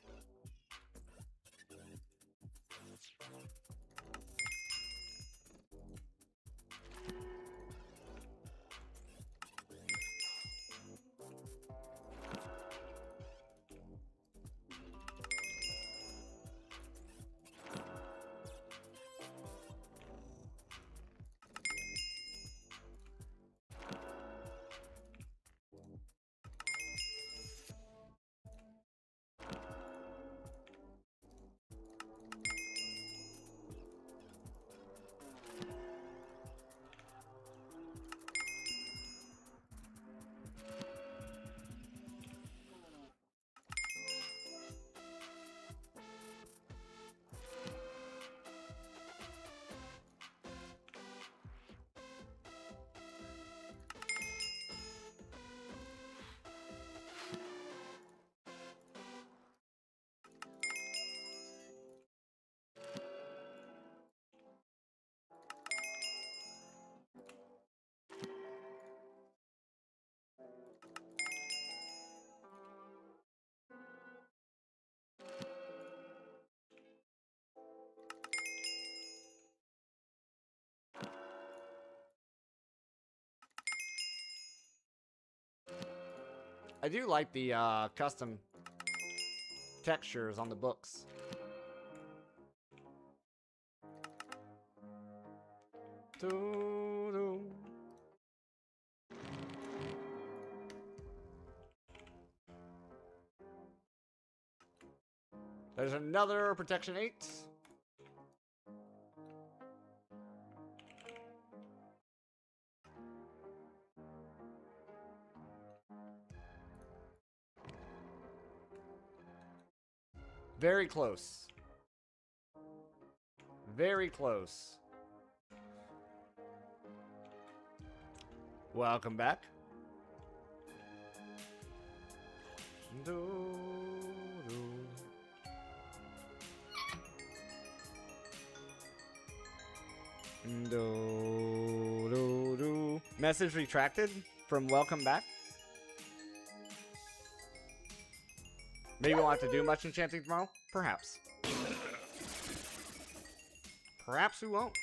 I do like the custom textures on the books. Doo-doo. There's another protection 8. Very close. Very close. Welcome back. Message retracted from welcome back. Maybe we won't have to do much enchanting tomorrow. Perhaps. Perhaps we won't.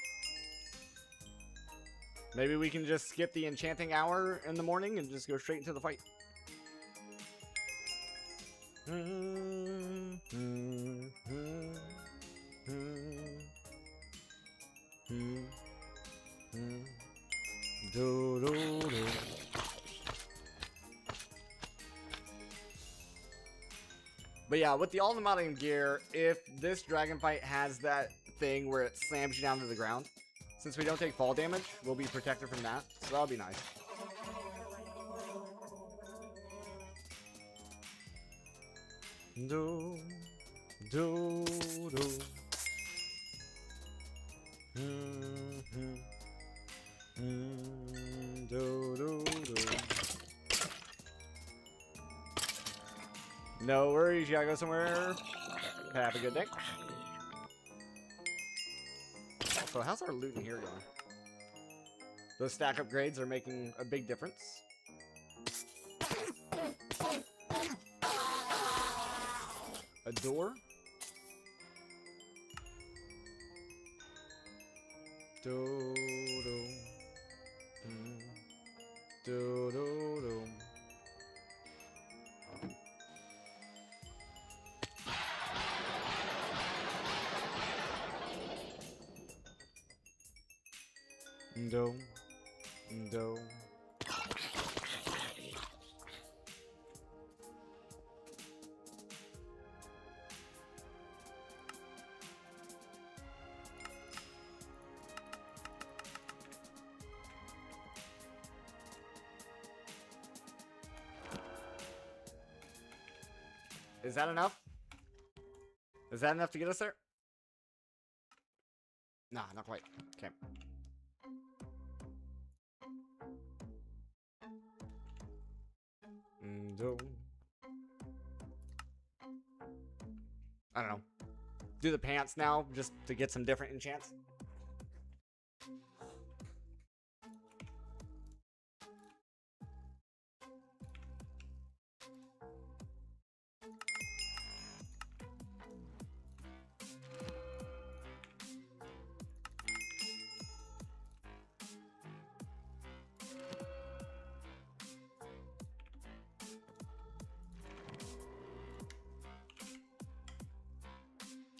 Maybe we can just skip the enchanting hour in the morning and just go straight into the fight. But yeah, with the Ultimatum gear, if this dragon fight has that thing where it slams you down to the ground, since we don't take fall damage, we'll be protected from that. So that'll be nice. Do, do, do. Do, do, do. No worries, you gotta go somewhere. Have a good day. So how's our loot in here going? Those stack upgrades are making a big difference. A door? Do do. Do do do. Do. Do. Is that enough? Is that enough to get us there? Nah, not quite. Okay. I don't know. Do the pants now just to get some different enchants.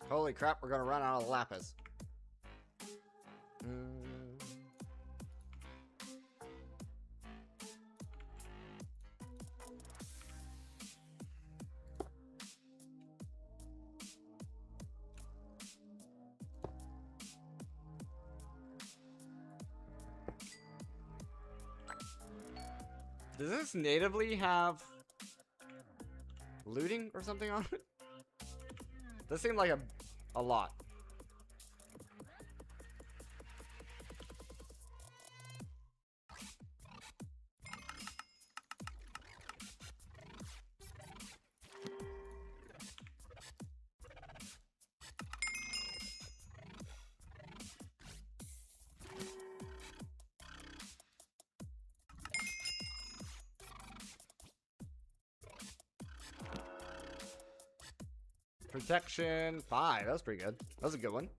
Holy crap, we're gonna run out of lapis. Does this natively have looting or something on it? This seemed like a lot. Protection 5. That was pretty good. That was a good one.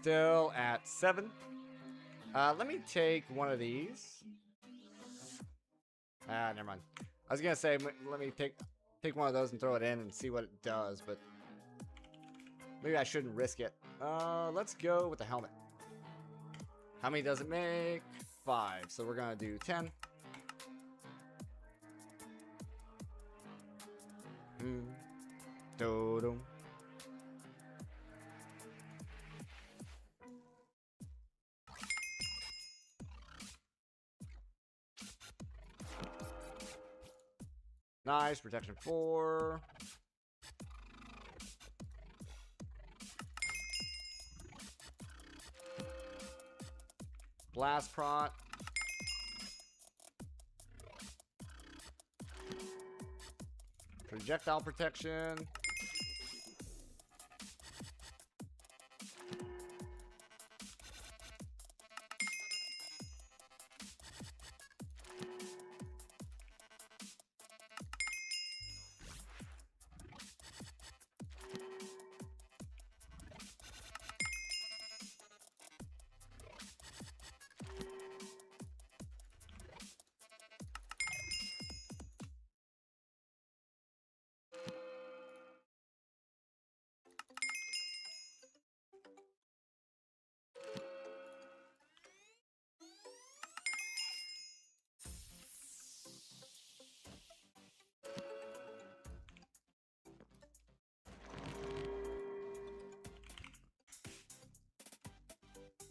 Still at 7. Let me take one of these. Never mind. I was gonna say, let me take one of those and throw it in and see what it does, but maybe I shouldn't risk it. Let's go with the helmet. How many does it make? 5. So we're gonna do 10. Do-dum. Nice, protection 4. Blast prot. Projectile protection.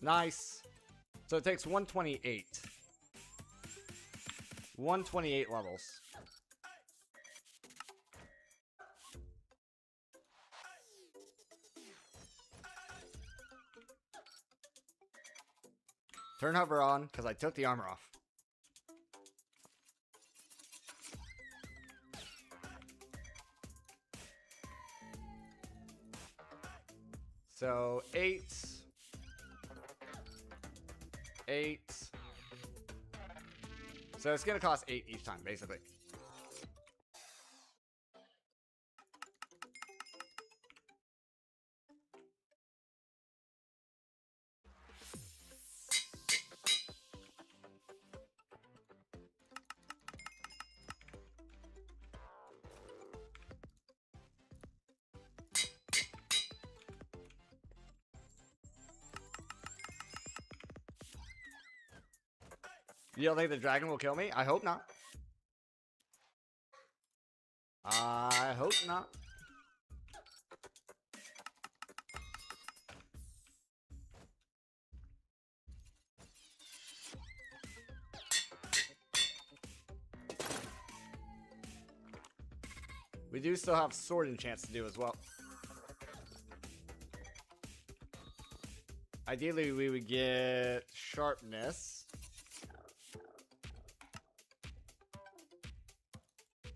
Nice. So it takes 128. 128 levels. Turn hover on, because I took the armor off. So 8. 8. So it's gonna cost 8 each time, basically. You don't think the dragon will kill me? I hope not. I hope not. We do still have sword enchants to do as well. Ideally, we would get sharpness.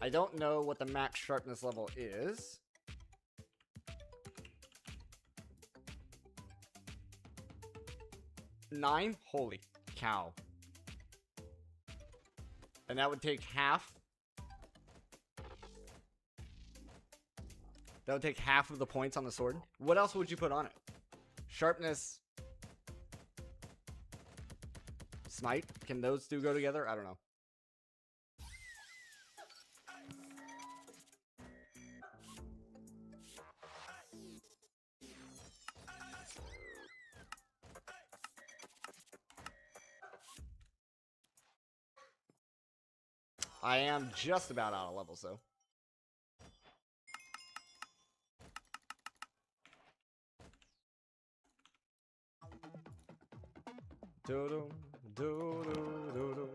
I don't know what the max sharpness level is. Nine? Holy cow. And that would take half. That would take half of the points on the sword. What else would you put on it? Sharpness. Smite? Can those two go together? I don't know. I am just about out of levels, though. Do-do, do-do, do-do.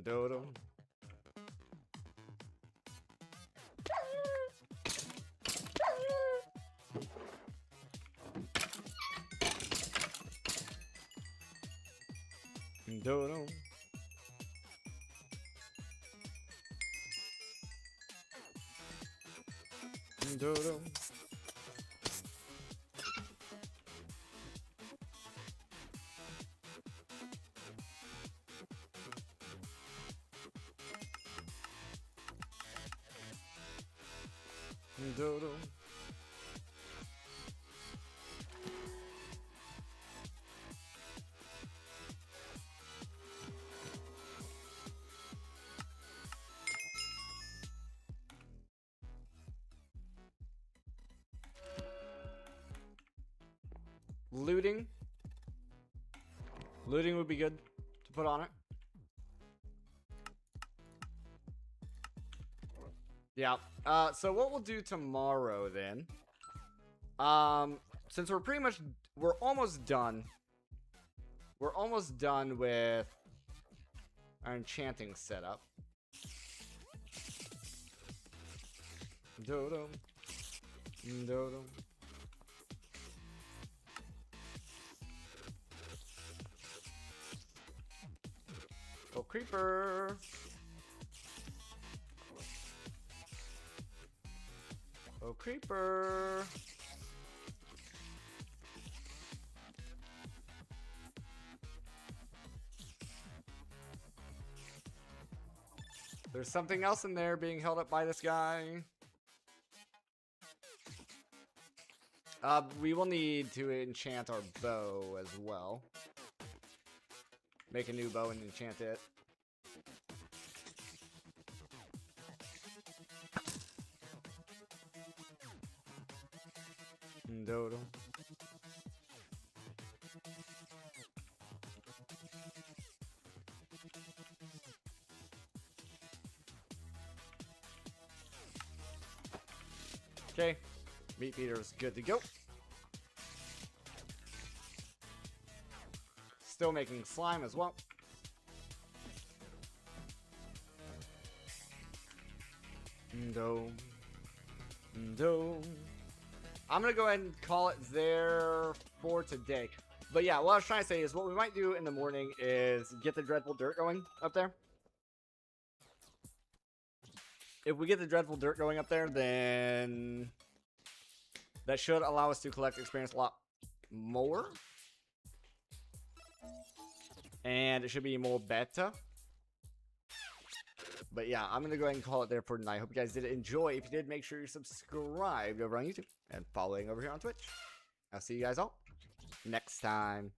Do-do. Do-do. Do-do. Dodo. Looting. Looting would be good to put on it. Yeah. So what we'll do tomorrow then, since we're almost done. We're almost done with our enchanting setup. Dodo. Dodo. Oh, creeper. Oh, creeper. There's something else in there being held up by this guy. We will need to enchant our bow as well. Make a new bow and enchant it. Dodo. Okay, meat beater is good to go. Still making slime as well. No. I'm gonna go ahead and call it there for today. But yeah, what I was trying to say is what we might do in the morning is get the Dreadful Dirt going up there. If we get the Dreadful Dirt going up there, then that should allow us to collect experience a lot more. And it should be more better. But yeah, I'm going to go ahead and call it there for tonight. Hope you guys did enjoy. If you did, make sure you're subscribed over on YouTube and following over here on Twitch. I'll see you guys all next time.